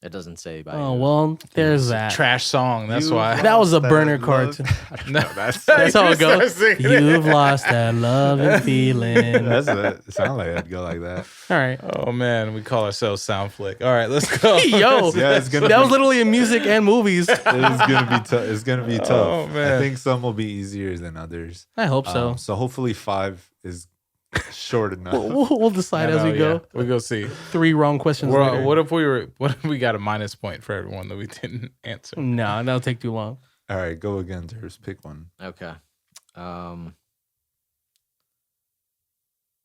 It doesn't say by Oh who. well, there's that. Trash song. That's why. That was a burner cartoon. That's That's how it goes. You've lost that love and feeling. it sounds like it'd go like that. All right. Oh man, we call ourselves Soundflick. All right, let's go. Yo, Yeah, it's gonna that be, was literally in music and movies. it's gonna be tough. It's gonna be tough. Oh, man. I think some will be easier than others. I hope so. So hopefully 5 is short enough. We'll decide as we go. We go see. 3 wrong questions later. What if we got a minus point for everyone that we didn't answer? No, that'll take too long. All right, go again, Terps. Pick one. Okay.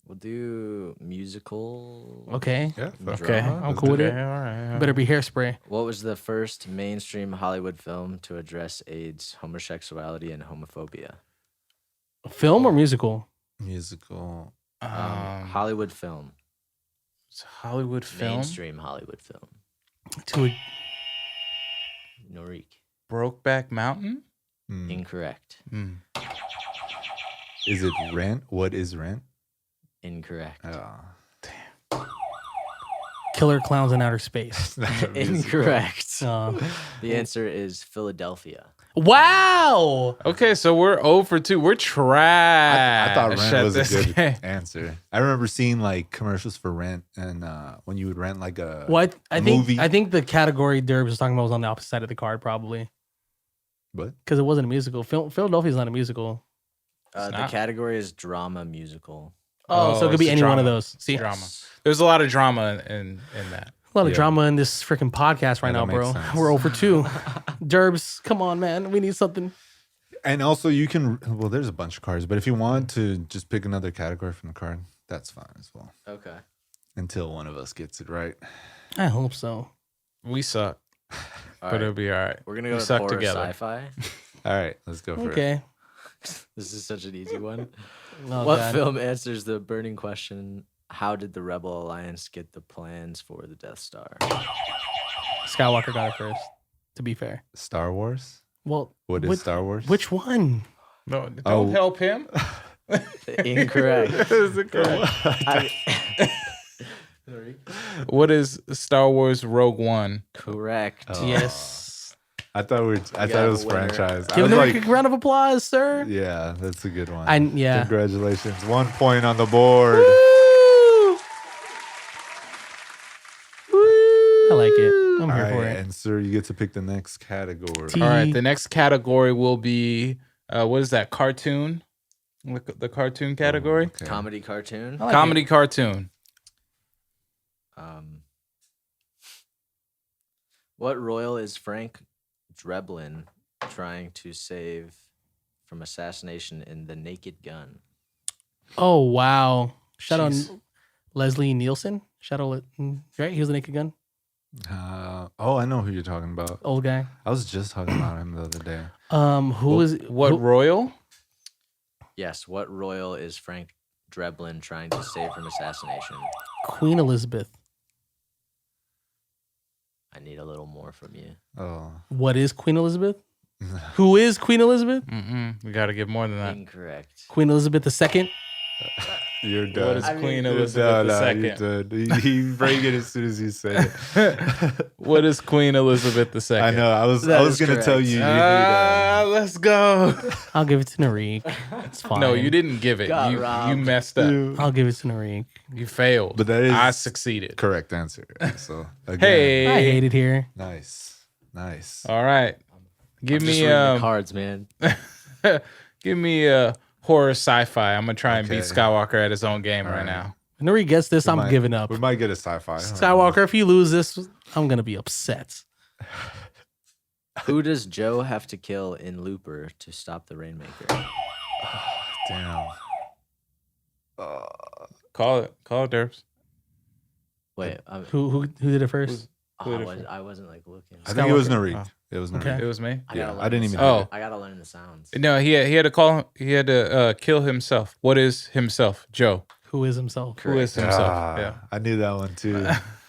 We'll do musical. Okay. Yeah. Okay. Drama. I'm cool with it. Okay, all right. Better be Hairspray. What was the first mainstream Hollywood film to address AIDS, homosexuality, and homophobia? Film or musical? Musical. Hollywood film. It's a Hollywood film. Mainstream Hollywood film. To a, Norik. Brokeback Mountain. Hmm. Incorrect. Is it Rent? What is Rent? Incorrect. Killer Clowns in Outer Space. Incorrect. Uh, The answer is Philadelphia. wow. Okay, so we're 0 for 2. We're trash. I thought Rent at was a this good game. answer. I remember seeing like commercials for Rent, and when you would rent like a What? I movie. think the category Derbs was talking about was on the opposite side of the card, probably. What? Because it wasn't a musical. Philadelphia's not a musical. The not. category is drama musical. Oh, so it could be it's any one of drama. those. See, Drama. There's a lot of drama in that. a lot of Yeah. drama in this freaking podcast right Yeah, now, that bro. makes sense. We're over 2. Derbs, come on, man. We need something. And also, you can. Well, there's a bunch of cards, but if you want to just pick another category from the card, that's fine as well. Okay. Until one of us gets it right. I hope so. We suck, All but right. it'll be all right. We're gonna We go to suck horror together. sci-fi. All right, let's go for it. Okay. This is such an easy one. Oh, What God. film answers the burning question? How did the Rebel Alliance get the plans for the Death Star? Skywalker got it first, to be fair. Star Wars. Well, What is Star Wars? which one? No, don't Oh. help him. Incorrect. What is Star Wars Rogue One? Correct. Oh. Yes. I thought got it was a winner. franchise. I Give was him like, a round of applause, sir. yeah, that's a good one. Yeah. Congratulations. 1 point on the board. Woo! I like it. I'm All here for right, it. and sir, you get to pick the next category. T- All right, the next category will be what is that? Cartoon. The cartoon category. Okay. Comedy cartoon. I like Comedy it. cartoon. What royal is Frank Drebin trying to save from assassination in The Naked Gun? Oh, wow. Shout out Jeez. Leslie Nielsen. Shout out, right? He was the Naked Gun. I know who you're talking about. Old guy. I was just talking about him the other day. Who is What who- royal? Yes. What royal is Frank Drebin trying to save from assassination? Queen Elizabeth. I need a little more from you. Oh, What is Queen Elizabeth? Who is Queen Elizabeth? We got to get more than that. Incorrect. Queen Elizabeth II. you're done. What is Queen Elizabeth You're II? done. He break it as soon as you say it. What is Queen Elizabeth II? I know. I was That was is gonna tell correct. you. Let's go. I'll give it to Narik. It's fine. No, you didn't give it. Got You robbed. messed up. I'll give it to Narik. You failed. But that is I succeeded. correct answer. So again, Hey. I hate it here. nice. All right. Give I'm just me reading the cards, man. give me a horror sci-fi. I'm gonna try and beat Okay. Skywalker at his own game right right. now. If Narik gets this, I'm Might- giving up. We might get a sci-fi. Skywalker, if you lose this, I'm going to be upset. Who does Joe have to kill in Looper to stop the Rainmaker? Damn. Call it Derps. Wait, Who did it first? I wasn't like looking. I think it was Skywalker. Narik. It was Narik. Okay. It was me. Yeah, I didn't even. Oh. I gotta learn the sounds. No, he had to call. He had to kill himself. What is himself, Joe? Who is himself? Who is himself? Ah, I knew that one too.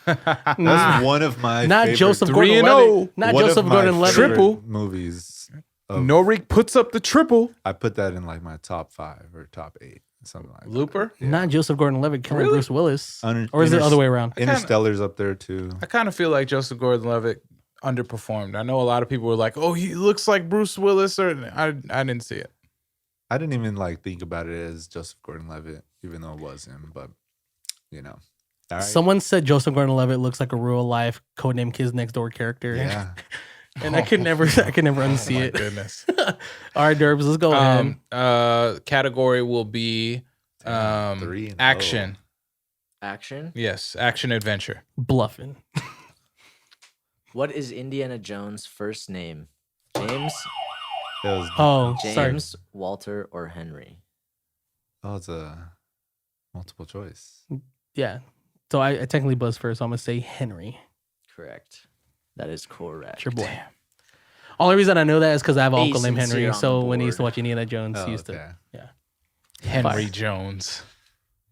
Nah, That's one of my not favorite, Joseph 3-0. Gordon-Levitt. Not one of Joseph my Gordon-Levitt. favorite Triple. movies. Of, Norik puts up the triple. I put that in like my top 5 or top 8, something like that. Looper. Yeah. Not Joseph Gordon-Levitt killing Really? Bruce Willis. Under- Or is it the Inter- other way around? Interstellar's up there too. I kind of feel like Joseph Gordon-Levitt underperformed. I know a lot of people were like, "Oh, he looks like Bruce Willis," or I didn't see it. I didn't even like think about it as Joseph Gordon-Levitt, even though it was him. But you know, all right. Someone said Joseph Gordon-Levitt looks like a real life Codename Kids Next Door character. Yeah. And I could never unsee it. Goodness. All right, Derbs, let's go ahead. Category will be 3-0. action. Action. Yes, action adventure. Bluffing. What is Indiana Jones' first name? James, It was, Oh, sorry. James, Walter, or Henry? it's a multiple choice. Yeah. So I technically buzzed first, so I'm going to say Henry. Correct. That is correct. It's your boy. Only reason I know that is because I have an Be uncle named sincere Henry. on So the when he used to board. watch Indiana Jones, Oh, he used okay. to. Yeah. Henry Fire. Jones.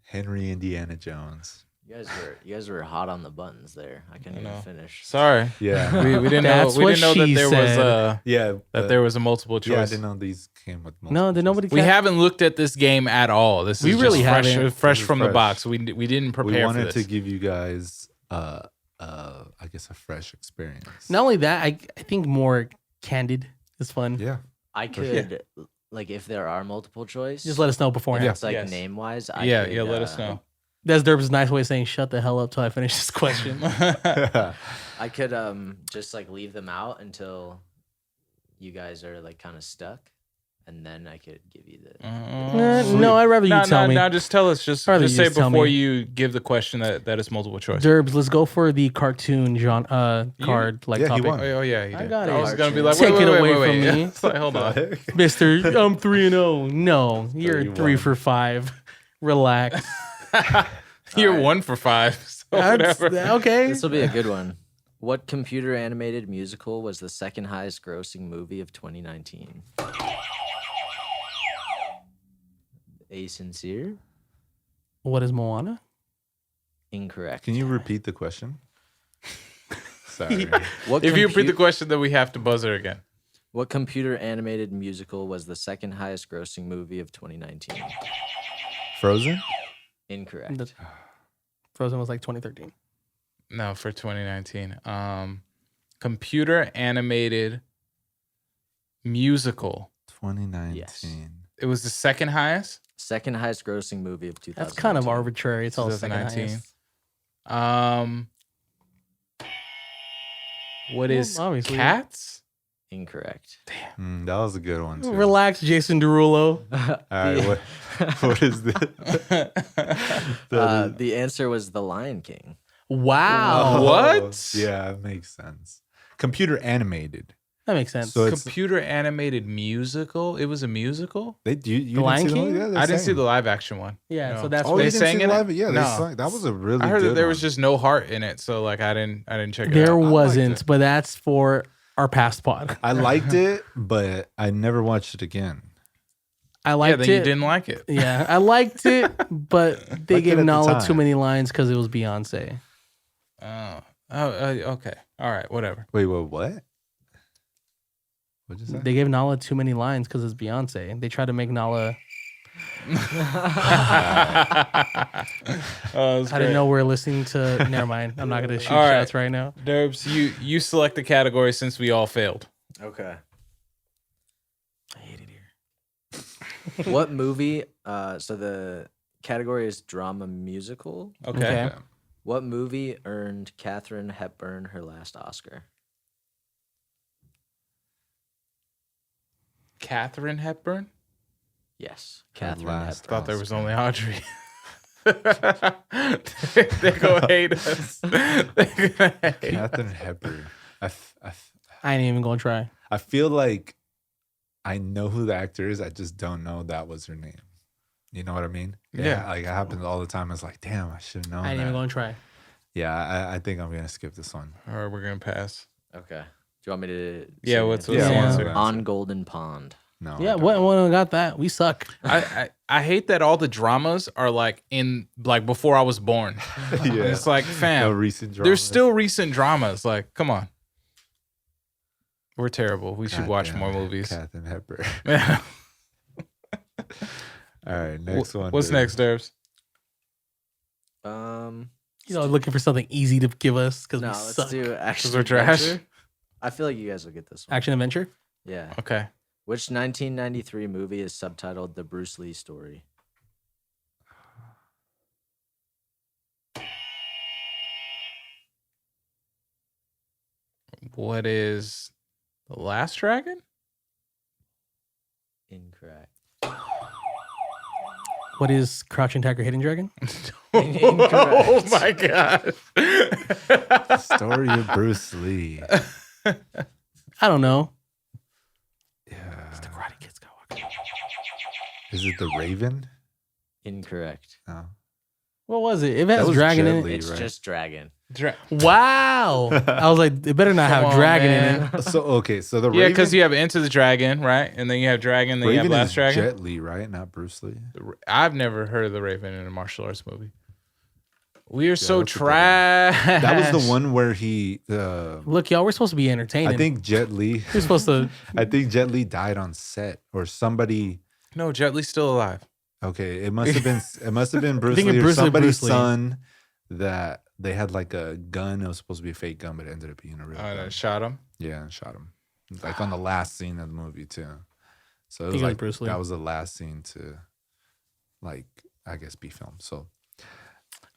Henry Indiana Jones. You guys were hot on the buttons there. I couldn't even finish. Sorry, Yeah. we didn't That's know. We what didn't know that she there was said. Yeah. that there was a multiple choice. Yeah, I didn't know these came with multiple No, did choice. nobody We catch- haven't looked at this game at all. This is We just really fresh, haven't. fresh This is from the fresh. box. We didn't prepare We for wanted this. to give you guys I guess a fresh experience. Not only that, I think more candid is fun. Yeah. I could, like, if there are multiple choice, Just let us know beforehand. it's like Yes. name wise. yeah, let us know. That's Derb's nice way of saying shut the hell up till I finish this question. I could just like leave them out until you guys are like kind of stuck, and then I could give you the. No, I'd rather you tell me. No, just tell us. Just Rather just you say just tell before me. you give the question that is multiple choice. Derbs, let's go for the cartoon card Yeah, he topic. won. Oh yeah, you I did. got I it. was gonna be like, Take wait, it wait, away wait, from wait. me. It's like, hold on. Mister, I'm 3-0. No, you're 31. 3 for 5. Relax. You're 1 for 5. So That's, whatever. okay. This will be a good one. What computer animated musical was the second highest grossing movie of 2019? A Sincere? What is Moana? Incorrect. Can you repeat the question? Sorry. What If you repeat the compu- question, then we have to buzzer again. What computer animated musical was the second highest grossing movie of 2019? Frozen? Incorrect. The- Frozen was like 2013. No, for 2019. Computer animated musical. 2019. Yes. It was the second highest. Second highest grossing movie of 2019. That's kind of arbitrary. It's all second 2019. highest. What is obviously. Cats? Incorrect. That was a good one too. Relax, Jason Derulo. All right, what is this? The answer was The Lion King. Wow. What? Yeah, it makes sense. Computer animated. That makes sense. So it's Computer animated musical? It was a musical? you The didn't Lion see King? the, yeah, they I didn't see sang. the live action one. yeah, No. so that's Oh, They you what didn't sang see in the it? live? Yeah, No. they sang. That was a really I heard good that there one. was just no heart in it, so like I didn't check it there out. wasn't, it. but that's for our past pod. I liked it, but I never watched it again. I Yeah, liked then it. you didn't like it. Yeah, I liked it, but they Liked it gave at the Nala time. too many lines because it was Beyonce. Okay. All right, whatever. Wait, what? What'd you say? They gave Nala too many lines because it's Beyonce. They tried to make Nala. Oh, I didn't know we're listening to. Never mind. I'm not gonna shoot All right. shots right now. Derbs, you select the category since we all failed. Okay. I hate it here. What movie? So the category is drama musical. Okay. Okay. What movie earned Katharine Hepburn her last Oscar? Katharine Hepburn? Yes, Her Katharine last Hepburn. Thought there was only Audrey. They're gonna hate us. They're gonna hate. Katharine Hepburn. I ain't even gonna try. I feel like I know who the actor is. I just don't know that was her name. You know what I mean? Yeah. Like it happens all the time. It's like, damn, I should have known I ain't that. even gonna try. Yeah, I think I'm gonna skip this one. Or we're gonna pass. Okay. Do you want me to? Yeah, say what's it? the answer? On Golden Pond. No. Yeah, I what don't. one got that? We suck. I hate that all the dramas are like before I was born. Yeah. It's like, fam, No recent dramas. there's still recent dramas. Like, come on. We're terrible. We should watch Goddamn, more movies. Katherine Hepburn. Yeah. All right, next one. What's dude. next, Derbs? Looking for something easy to give us because No, we let's suck. do action. we're trash? adventure. I feel like you guys will get this one. Action adventure. Yeah. Okay. Which 1993 movie is subtitled The Bruce Lee Story? What is The Last Dragon? Incorrect. What is Crouching Tiger, Hidden Dragon? Incorrect. Oh my god. Story of Bruce Lee. I don't know. Yeah. The Karate Kid Skywalker. Is it The Raven? Incorrect. No. What was it? If it That has was dragon in Jet it. Li. It's right. just Dragon. Wow. I was like, it better not Come have on, dragon man. in it. So okay, so the Yeah, Raven. because you have Into the Dragon, right? And then you have Dragon, then Raven you have Last is Dragon. Jet Li, right? Not Bruce Lee. I've never heard of the Raven in a martial arts movie. We are so that's what trash. That was the one where he. Look, y'all, we're supposed to be entertaining. I think Jet Li. we're supposed to. I think Jet Li died on set, or somebody. No, Jet Li's still alive. Okay, it must have been. It must have been Bruce think Lee or Bruce Lee- somebody's Bruce Lee. son that they had like a gun. It was supposed to be a fake gun, but it ended up being a real gun. That shot him. Yeah, and shot him. Like on the last scene of the movie too. So it was think it was like Bruce Lee. that was the last scene to, like, I guess be filmed. So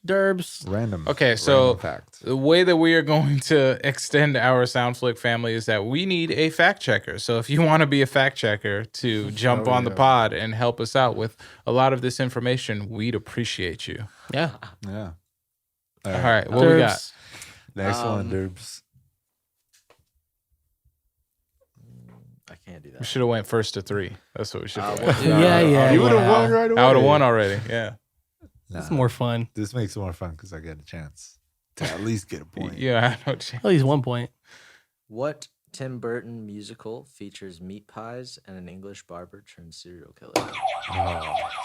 Derbs. random. Okay, so random fact. the way that we are going to extend our Soundflick family is that we need a fact checker. So if you want to be a fact checker to jump on the pod and help us out with a lot of this information, we'd appreciate you. Yeah. Yeah. All right, what we got? Derbs. Next one, Derbs. I can't do We that. should have went first to 3. That's what we should have. We'll do, Yeah. You would have yeah. won right away. I would have won already. Yeah. Nah, It's more fun. this makes it more fun because I get a chance to at least get a point. Yeah, I know. Chance. At least 1 point. What Tim Burton musical features meat pies and an English barber turned serial killer?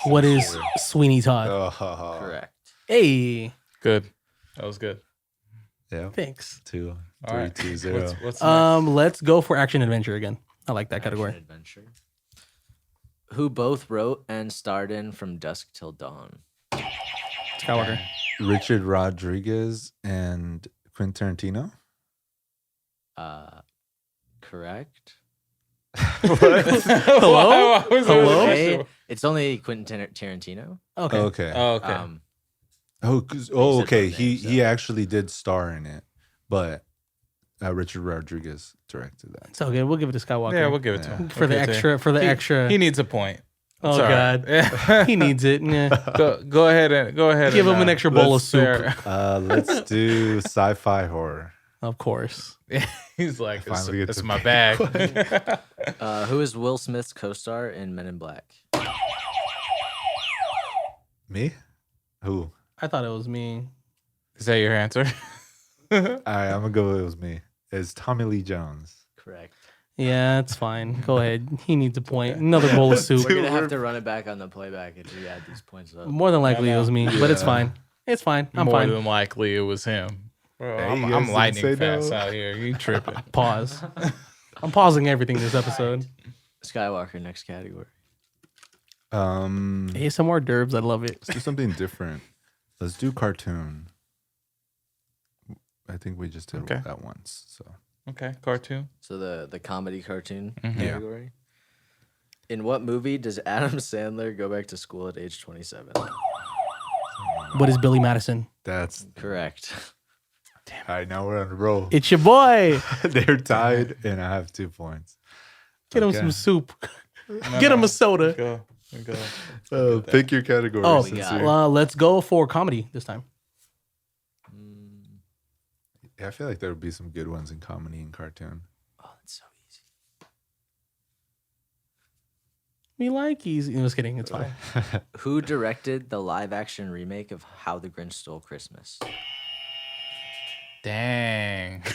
What is Sweeney Todd? Oh, Correct. Hey, Good. That was good. Yeah. thanks. 2, All 3, right. 2, 0. What's next? Let's go for action adventure again. I like that category. Action adventure. Who both wrote and starred in From Dusk Till Dawn? Skywalker. Richard Rodriguez and Quentin Tarantino. Correct. Hello? Hello? Okay. It's only Quentin Okay. Tarantino. Okay. Oh, okay. Okay. both He names, he actually did star in it, but Richard Rodriguez directed that. It's okay. We'll give it to Skywalker. Yeah, we'll give it to him. for the We'll give it to extra. him. For the extra. He needs a point. oh It's all God. right. He needs it. Yeah. Go ahead and Give him an extra bowl of soup. Let's do sci-fi horror. Of course. He's like, Finally get it's to my pick bag. Who is Will Smith's co-star in Men in Black? Me? Who? I thought it was me. Is that your answer? All right, I'm gonna go. It was me. It's Tommy Lee Jones. Correct. Yeah, it's fine. Go ahead. He needs a point. Another bowl of soup. We're gonna have to run it back on the playback if we add these points up. More than likely it was me, but it's Yeah. fine. It's fine. I'm More fine. than likely, it was him. Bro, Hey, you I'm guys lightning didn't say fast no. out here. You tripping? Pause. I'm pausing everything this episode. Skywalker, next category. Let's Hey, some more derbs. I love it. do something different. Let's do cartoon. I think we just did Okay. that once. So Okay, cartoon. So the comedy cartoon Mhm. Yeah. category. In what movie does Adam Sandler go back to school at age 27? What is Billy Madison? that's Correct. all right. Now we're on a roll. It's your boy. They're tied, and I have 2 points. Get him Okay. some soup. Get him a soda. Go. Pick your category. Oh, since got you're- let's go for comedy this time. Yeah, I feel like there would be some good ones in comedy and cartoon. Oh, that's so easy. We like easy. Just kidding. It's fine. Who directed the live-action remake of How the Grinch Stole Christmas? Dang. Do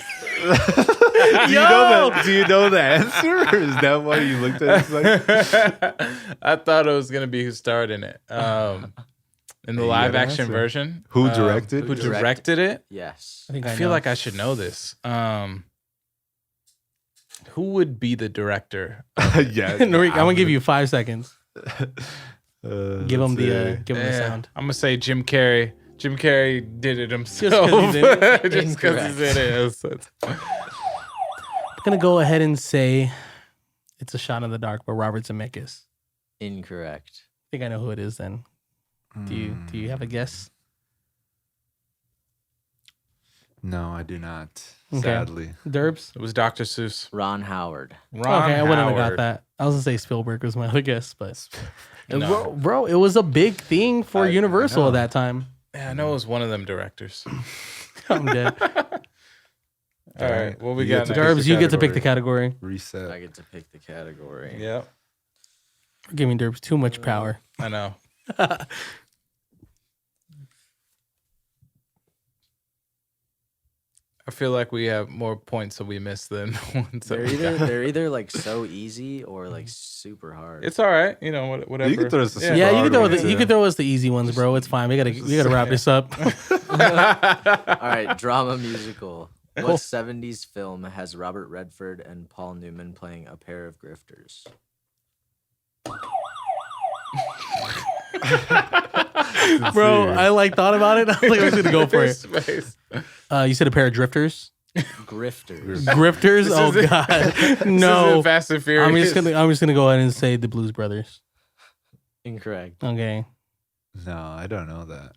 you know the answer? Or is that why you looked at it? Like, I thought it was gonna be who starred in it. In the you live gotta action answer. version. Who directed? Who directed it? Yes. think I I feel know. like I should know this. Who would be the director? Yeah. Narik, I'm gonna give you 5 seconds. Give him let's see. the sound. I'm gonna say Jim Carrey. Jim Carrey did it himself. 'cause he's in it? Just because he's in it. I'm gonna go ahead and say it's a shot in the dark, but Robert Zemeckis. Incorrect. I think I know who it is. Then, do you have a guess? No, I do not. Okay. Sadly. Derbs. It was Dr. Seuss. Ron Howard. Ron Okay, I wouldn't have got Howard. that. I was gonna say Spielberg was my other guess, but bro, it was a big thing for I Universal know. at that time. Yeah, I know it was one of them directors. I'm dead. All right, what we You got get to next? pick Derbs, you get to pick the category. Reset. I get to pick the category. Yeah, We're giving Derbs too much power. I know. I feel like we have more points that we missed than ones that we got. They're either like so easy or like super hard. It's all right, you know, whatever. You can throw us the super Yeah, you hard can throw ones, you can throw us the easy ones, bro. It's fine. We gotta wrap this up. All right, drama musical. What 70s film has Robert Redford and Paul Newman playing a pair of grifters? Bro, I like thought about it. I was like, I was gonna go for it. Space. You said a pair of drifters, Grifters. grifters. Oh isn't- god, This no. isn't Fast and Furious. I'm just gonna go ahead and say the Blues Brothers. Incorrect. Okay, No, I don't know that.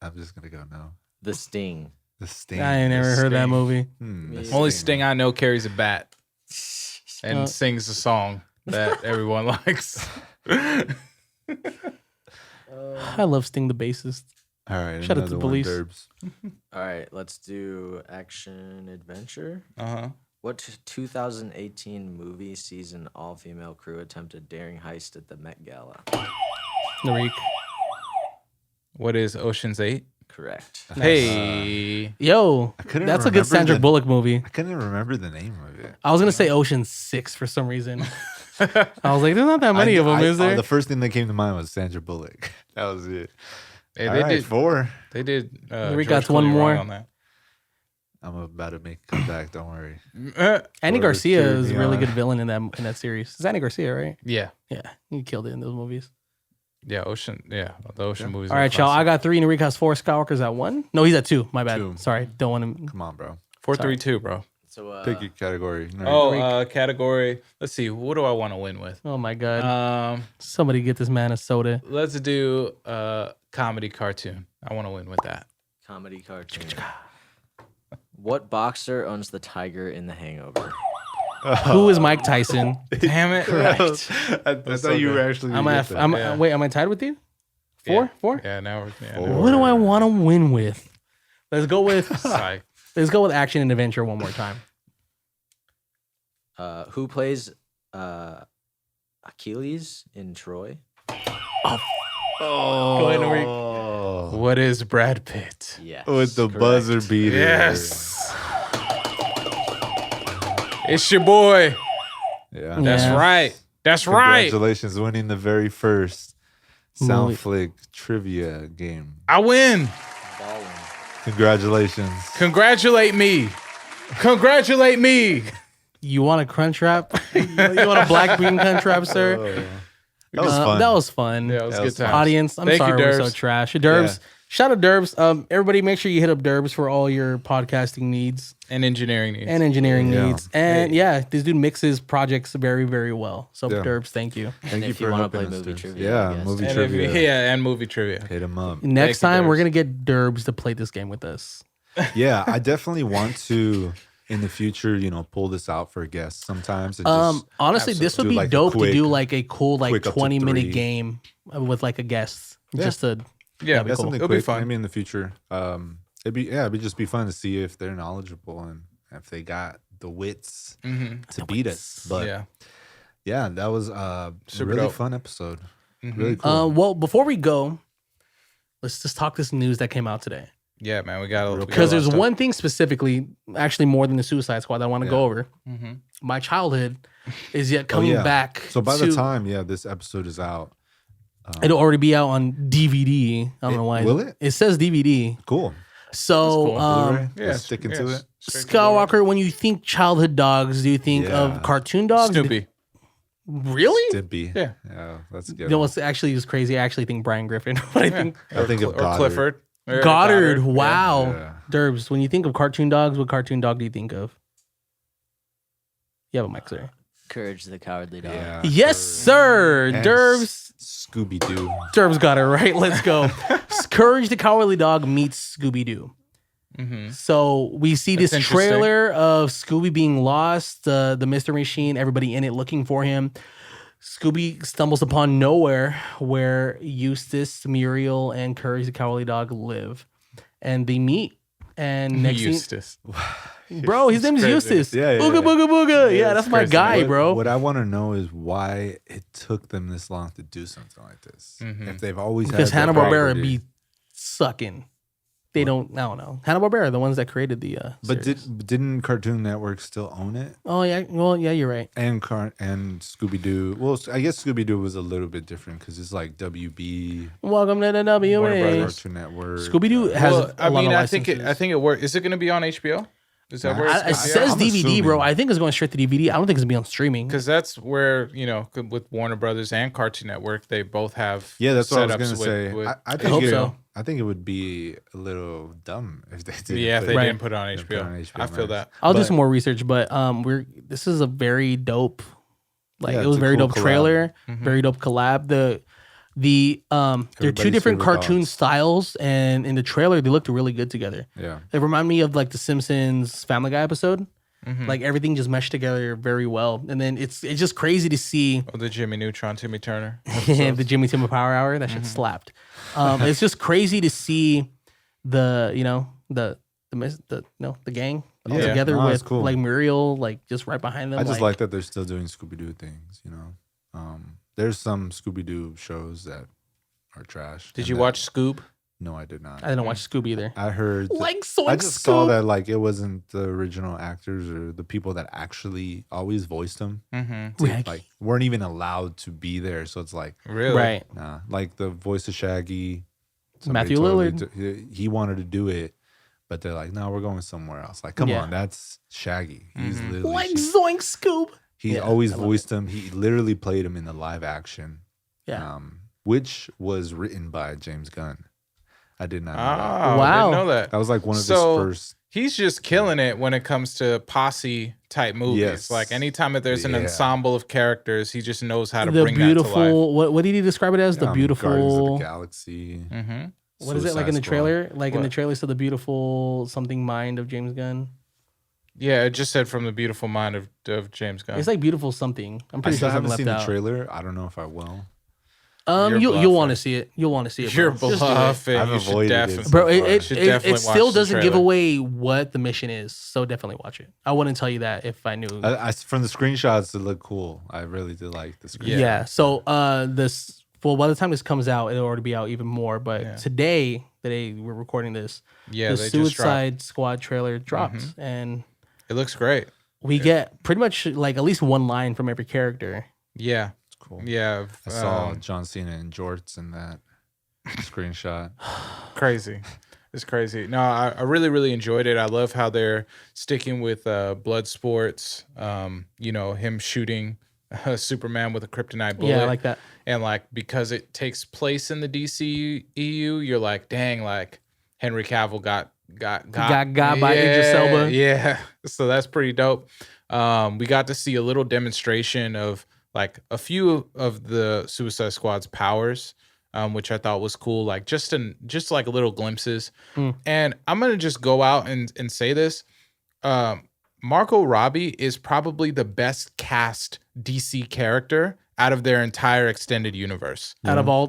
I'm just gonna go no. The Sting. The Sting. I ain't never heard that Sting. movie. Me Only Sting I know carries a bat and Uh, sings a song that everyone likes. I love Sting the bassist. All right. Shout out to another the one, police. Derbs. All right, let's do action adventure. Uh-huh. What 2018 movie sees an all-female crew attempt a daring heist at the Met Gala? Narik. What is Ocean's 8? Correct. Hey. Yo, couldn't that's a good remember Sandra the- Bullock movie. I couldn't even remember the name of it. I was gonna say Ocean 6 for some reason. I was like, there's not that many of them, is there? The first thing that came to mind was Sandra Bullock. That was it. Hey, All they right, did 4. They did We George got one Clooney wrong more. on that. I'm about to make a comeback. Don't worry. Andy Or Garcia cheer is a me really on. good villain in that series. It's Andy Garcia, right? Yeah. Yeah, he killed it in those movies. Yeah, Ocean. Yeah, the Ocean movies. All are right, y'all. I classic. got 3. Narik has 4. Skywalker's at 1. No, he's at 2. My bad. 2. Sorry, don't want to. Come on, bro. 4-3-2, bro. So Pick your category. Category. Let's see. What do I want to win with? Oh my god! Um, Somebody get this man a soda. let's do comedy cartoon. I want to win with that. comedy cartoon. What boxer owns the tiger in The Hangover? Who is Mike Tyson? Damn it! I thought so you were good. actually. I'm gonna at. get that. I'm Yeah. wait. Am I tied with you? 4? 4. Yeah, now we're. Yeah, Four. now What do I want to win with? Let's go with. we're psych. Let's go with action and adventure one more time. Who plays Achilles in Troy? Go ahead, Narik. Oh, What is Brad Pitt? Yes. with the correct. buzzer beater. Yes. It's your boy. Yeah. That's Yeah. right. That's right. Congratulations, winning the very first Movie. Soundflick trivia game. I win. Ballin'. Congratulations. Congratulate me. Congratulate me. You want a crunch wrap? You want a black bean crunch wrap, sir? That was fun. That was fun. Yeah, it was That good was fun. times. Audience, I'm Thank you, sorry we're so Derbs. trash. Derbs, Yeah. shout out Derbs. Everybody, make sure you hit up Derbs for all your podcasting needs And engineering needs. and engineering Yeah. needs. And this dude mixes projects very, very well. So Yeah. Derbs, thank you. Thank you if for you wanna helping play us, movie Derbs. trivia, I Yeah, guess. movie and trivia. and movie trivia. Hit them up. Next you, time, we're Derbs. gonna get Derbs to play this game with us. Yeah, I definitely want to in the future, pull this out for guests sometimes. And just, Honestly, this would do be like a dope to quick- do like a cool quick up to 20-minute 3. game with like a guest. Yeah. Just to Yeah, that'd be that's cool. something It'll be quick. fun. Maybe in the future. It'd just be fun to see if they're knowledgeable and if they got the wits to beat us. But yeah, that was a Super really dope. fun episode. Really cool. Well, before we go, let's just talk this news that came out today. Yeah, man, we got because there's one thing specifically, actually more than the Suicide Squad, that I want to go over. Mm-hmm. My childhood is yet coming back. So by the time this episode is out, it'll already be out on DVD. I don't know why. Will it? It says DVD. Cool. So, Blu-ray? Sticking to it. Skywalker, when you think childhood dogs, do you think of cartoon dogs? Snoopy. Really? Stimpy. Yeah. That's good. You know what's actually is crazy? I actually think Brian Griffin. But I think of Goddard. Clifford. Goddard. Wow. Yeah. Derbs, when you think of cartoon dogs, what cartoon dog do you think of? You have a mic, sir. Courage the Cowardly Dog. Yeah, Yes, sir. And Derbs. Scooby-Doo. Derbs got it right. Let's go. Courage the Cowardly Dog meets Scooby-Doo. Mm-hmm. So we see That's this trailer of Scooby being lost, the mystery machine, everybody in it looking for him. Scooby stumbles upon nowhere where Eustace, Muriel, and Courage the Cowardly Dog live. And they meet. And next Eustace. bro, his name is Eustace. Yeah. Booga, booga, booga. Yeah, that's my crazy. guy, bro. What I want to know is why it took them this long to do something like this. Mm-hmm. If they've always Because had Hanna-Barbera property. be sucking. They don't, I don't know. Hanna-Barbera, the ones that created the But series. didn't Cartoon Network still own it? Oh, yeah. Well, yeah, you're right. And Scooby-Doo. Well, I guess Scooby-Doo was a little bit different because it's like WB, Welcome to the Warner WA. Brothers. Cartoon Network. Scooby-Doo has I a lot mean, of I think licenses. it works. Is it going to be on HBO? Is that where It it's says I'm DVD, assuming. bro. I think it's going straight to DVD. I don't think it's going to be on streaming. Because that's where, with Warner Brothers and Cartoon Network, they both have Yeah, that's what I was setups going to say. with- I I hope think so. I think it would be a little dumb if they did. if they Right. didn't put it on Put HBO. it on HBO I feel Max. that. I'll do But- some more research, but this is a very dope. Like Yeah, it was it's a a very cool dope collab. trailer, Mhm. very dope collab. They're two Everybody's different favorite cartoon dogs. styles, and in the trailer they looked really good together. Yeah. They remind me of like the Simpsons Family Guy episode. Mhm. Like everything just meshed together very well, and then it's just crazy to see Oh, the Jimmy Neutron, Timmy Turner. the Jimmy Timber Power Hour. That shit slapped. It's just crazy to see the gang all Yeah. together No, with it's cool. like Muriel like just right behind them. I just like that they're still doing Scooby-Doo things, There's some Scooby-Doo shows that are trash. Did and you that- watch Scoob? No, I did not. I didn't watch Scooby either. I heard Like I Zoink just saw Scoob. that like it wasn't the original actors or the people that actually always voiced them. Mm-hmm. Raggy. Like weren't even allowed to be there. So it's like, Really? Right. nah. Like the voice of Shaggy, Matthew he wanted to do it, but they're like, no, we're going somewhere else. Like, come Yeah. on, that's Shaggy. He's Mhm. literally Like Zoink Scoob. he Yeah, always I love voiced him. He literally played him in the live action. Yeah. Which was written by James Gunn. I did not know that. Oh, Wow. I didn't know that. That was like one of So, his first. He's just killing it when it comes to posse type movies. Yes. Like anytime that there's an Yeah. ensemble of characters, he just knows how to The bring that to life. beautiful. What did he describe it as? The Guardians of beautiful. the Galaxy. Mm-hmm. What is it like in the Suicide Squad. trailer? Like in the What? trailer, so the beautiful something mind of James Gunn. Yeah, it just said from the beautiful mind of James Gunn. It's like beautiful something. I'm I pretty still sure haven't something seen left the out. trailer. I don't know if I will. You're You'll bluffing. want to see it. You'll want to see it. You're bro. Just do it. bluffing. I've You should avoided it definitely, so Bro, far. it should definitely it watch still the doesn't give trailer. away what the mission is. So definitely watch it. I wouldn't tell you that if I knew. From the screenshots, it looked cool. I really did like the screenshot. Yeah. So by the time this comes out, it'll already be out even more. But Yeah. today we're recording this. Yeah, the they just dropped. Suicide Squad trailer dropped, and It looks great. we get pretty much like at least one line from every character. Yeah, It's cool. yeah. I saw John Cena in jorts in that screenshot. Crazy. It's crazy. No, I really, really enjoyed it. I love how they're sticking with blood sports. Him shooting Superman with a kryptonite bullet. Yeah, I like that. And like because it takes place in the DCEU, you're like, dang, like Henry Cavill got by Idris Elba. Yeah. So that's pretty dope. We got to see a little demonstration of like a few of the Suicide Squad's powers. Which I thought was cool, like just like little glimpses. And I'm gonna just go out and say this: Margot Robbie is probably the best cast DC character out of their entire extended universe. Out of all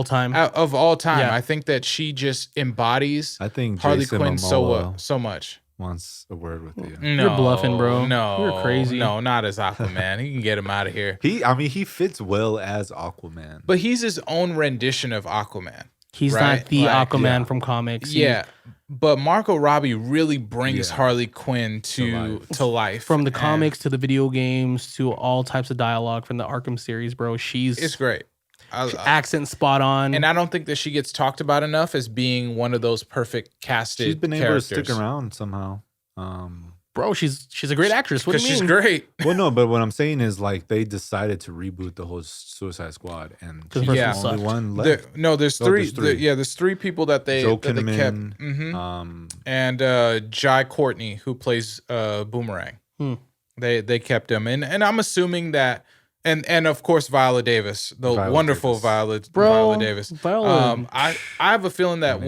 time. Out of all time, Yeah. I think that she just embodies I think Harley Jason Quinn Momoa so much. wants a word with you. No, bluffing, bro. No, You're crazy. No, not as Aquaman. He can get him out of here. He fits well as Aquaman. But he's his own rendition of Aquaman. He's right? not the Like, Aquaman yeah. from comics. Yeah, But Margot Robbie really brings Harley Quinn to life. From the comics to the video games to all types of dialogue from the Arkham series, bro. It's great. Accent spot on. And I don't think that she gets talked about enough as being one of those perfect casted She's been characters. able to stick around somehow. Bro, she's a great actress. What do you mean? She's great. Well, no, but what I'm saying is like they decided to reboot the whole Suicide Squad, and she's the only one left. There's three. There's three people that they kept. Mm-hmm. And Jai Courtney, who plays Boomerang. They kept him, and I'm assuming that. And of course Viola Davis, wonderful Viola Davis. I have a feeling that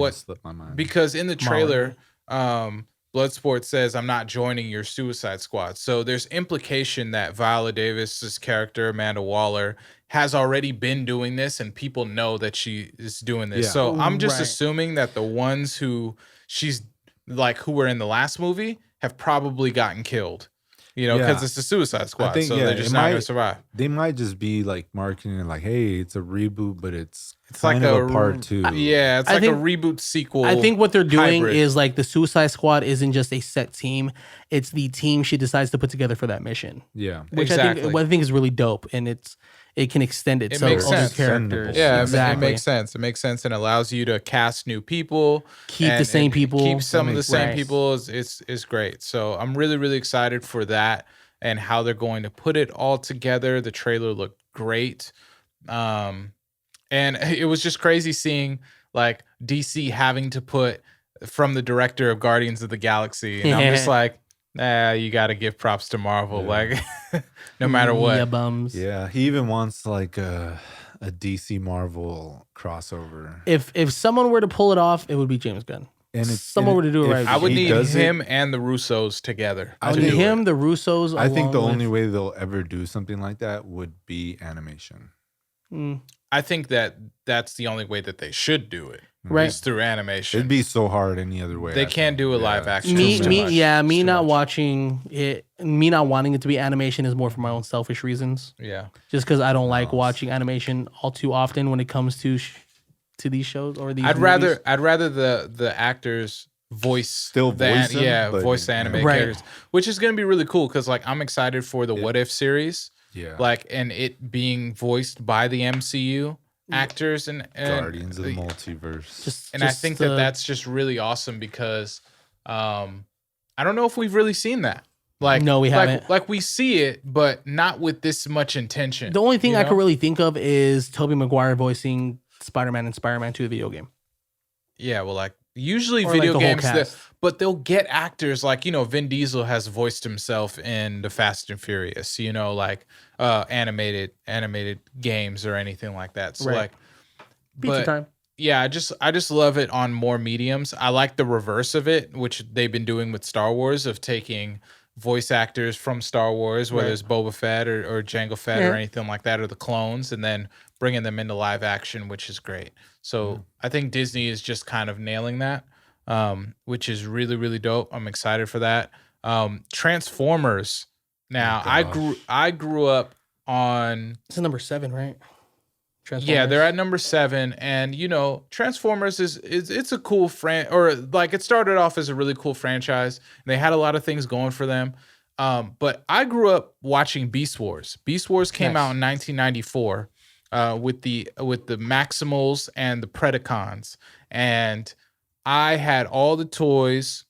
because in the trailer, Bloodsport says, "I'm not joining your Suicide Squad." So there's implication that Viola Davis's character, Amanda Waller, has already been doing this, and people know that she is doing this. Yeah. So I'm just assuming that the ones who she's like, who were in the last movie, have probably gotten killed. You know, because it's the Suicide Squad, so they're just not going to survive. They might just be like marketing it like, hey, it's a reboot, but it's like a part two. Yeah, it's like a reboot sequel. I think what they're doing is like the Suicide Squad isn't just a set team. It's the team she decides to put together for that mission. Yeah. Which I think is really dope. And it can extend it. So makes sense. Characters. Yeah, exactly. It makes sense. It makes sense and allows you to cast new people. Keep the same people. Keep some of the same people is great. So I'm really, really excited for that and how they're going to put it all together. The trailer looked great. And it was just crazy seeing like DC having to put from the director of Guardians of the Galaxy. And I'm just like, you got to give props to Marvel, like no matter what. Yeah, bums. Yeah, he even wants like a DC Marvel crossover. If someone were to pull it off, it would be James Gunn. And if someone were to do it right, I would need him and the Russos together. I would need him, the Russos. I think the only way they'll ever do something like that would be animation. I think that's the only way that they should do it. Right, is through animation. It'd be so hard any other way. They can't do a live action. Me not watching it, me not wanting it to be animation is more for my own selfish reasons. Yeah, just because I don't like watching animation all too often when it comes to these shows or these. I'd rather the actors voice voice anime characters, which is going to be really cool because like I'm excited for the What If series. Yeah, like and it being voiced by the MCU actors and Guardians of the Multiverse. I think that's just really awesome because I don't know if we've really seen that. Like no, we haven't. Like we see it, but not with this much intention. The only thing I could really think of is Tobey Maguire voicing Spider-Man and Spider-Man 2 the video game. Yeah, well, like usually video games, but they'll get actors like Vin Diesel has voiced himself in the Fast and Furious. Like animated games or anything like that. So like, pizza time. Yeah, I just love it on more mediums. I like the reverse of it, which they've been doing with Star Wars, of taking voice actors from Star Wars, whether it's Boba Fett or Jango Fett or anything like that, or the clones, and then bringing them into live action, which is great. So I think Disney is just kind of nailing that, which is really, really dope. I'm excited for that. Transformers. Now, I grew up on... It's number 7, right? Yeah, they're at number 7, and Transformers is it's a cool it started off as a really cool franchise. And they had a lot of things going for them, but I grew up watching Beast Wars. Beast Wars came out in 1994 with the Maximals and the Predacons, and I had all the toys.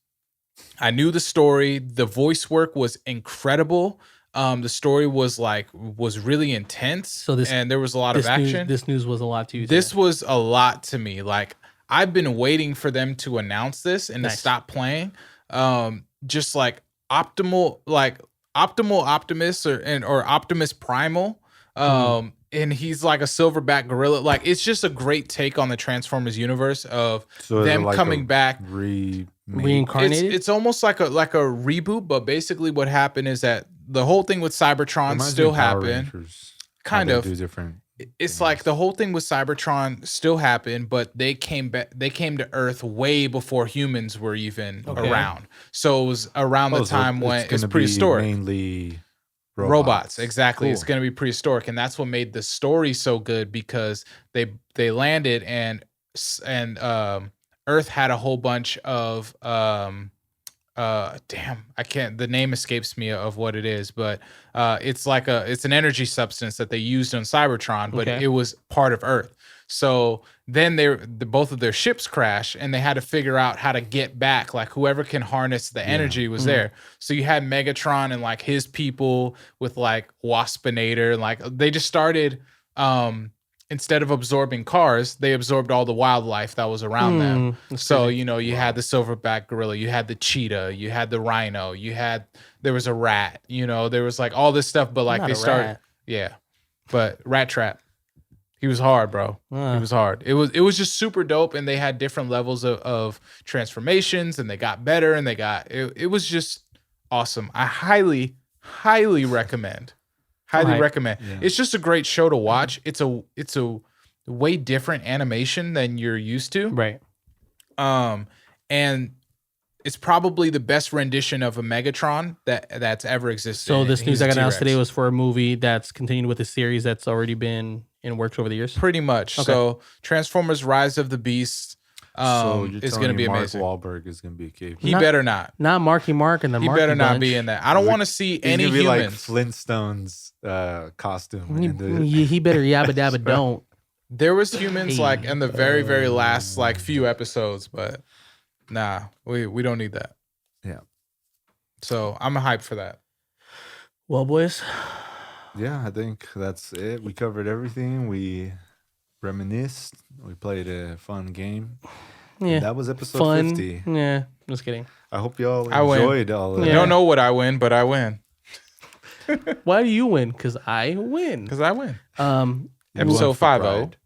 I knew the story. The voice work was incredible. The story was really intense, and there was a lot of action. This news was a lot to you. This was a lot to me. Like I've been waiting for them to announce this and to stop playing. Just like Optimal Optimus or Optimus Primal. And he's like a silverback gorilla. Like it's just a great take on the Transformers universe of them coming back. Reincarnated. It's almost like a reboot, but basically what happened is that the whole thing with Cybertron still happened. Kind of. It's like the whole thing with Cybertron still happened, but they came back. They came to Earth way before humans were even around. So it was around the time when it's prehistoric. Mainly robots. Exactly. Cool. It's going to be prehistoric, and that's what made the story so good because they landed and Earth had a whole bunch of the name escapes me of what it is, but it's an energy substance that they used on Cybertron, but it was part of Earth. So then both of their ships crash, and they had to figure out how to get back. Like whoever can harness the energy was there. So you had Megatron and like his people with like Waspinator, and like they just started. Instead of absorbing cars, they absorbed all the wildlife that was around them. So, you had the silverback gorilla, you had the cheetah, you had the rhino, there was a rat, there was like all this stuff, but like Not they a started. rat. Yeah. But Rat Trap, he was hard, bro. He was hard. It was just super dope. And they had different levels of transformations, and they got better, and it was just awesome. I highly, highly recommend. Highly recommend. Yeah. It's just a great show to watch. It's a way different animation than you're used to. Right. And it's probably the best rendition of a Megatron that's ever existed. So this news I got announced today was for a movie that's continued with a series that's already been in works over the years. Pretty much. Okay. So Transformers: Rise of the Beast. It's going to be amazing. Mark Wahlberg is going to be a caveman. He better not. Not Marky Mark and the Marky better not bunch. be in that. I don't want to see any humans. Like Flintstones costume. He better yabba dabba don't. There was humans like in the very, very last like few episodes, but nah, we don't need that. Yeah. So I'm hyped for that. Well, boys. Yeah, I think that's it. We covered everything. We reminisced. We played a fun game. Yeah, that was episode 50. Yeah, just kidding. I hope y'all enjoyed all of it. I don't know what I win, but I win. Why do you win? Because I win. Episode 50.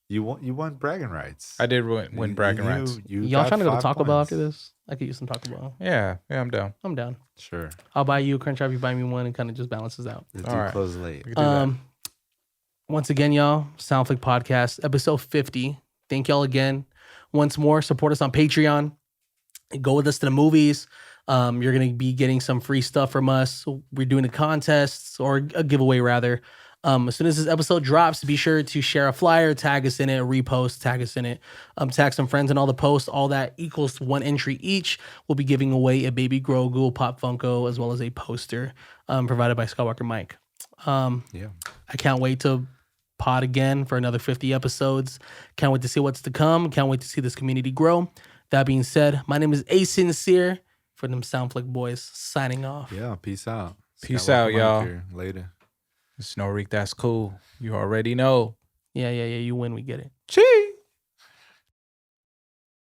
You won bragging rights. I did win bragging rights. Y'all trying to go to Taco Bell after this? I could use some Taco Bell. Yeah, I'm down. I'm down. Sure. I'll buy you a Crunchwrap. You buy me one, and kind of just balances out. All right. Close late. Once again, y'all, Soundflick Podcast, episode 50. Thank y'all again. Once more, support us on Patreon. Go with us to the movies. You're going to be getting some free stuff from us. We're doing a contest, or a giveaway rather. As soon as this episode drops, be sure to share a flyer, tag us in it, repost, tag us in it, tag some friends in all the posts. All that equals one entry each. We'll be giving away a Baby Grogu Pop Funko, as well as a poster provided by Skywalker Mike. I can't wait to pod again for another 50 episodes. Can't wait to see what's to come. Can't wait to see this community grow. That being said, my name is A Sincere for them Soundflick boys, signing off. Yeah, peace out. Peace out, y'all. Later. Snow Reek, that's cool. You already know. Yeah. You win, we get it. Cheers.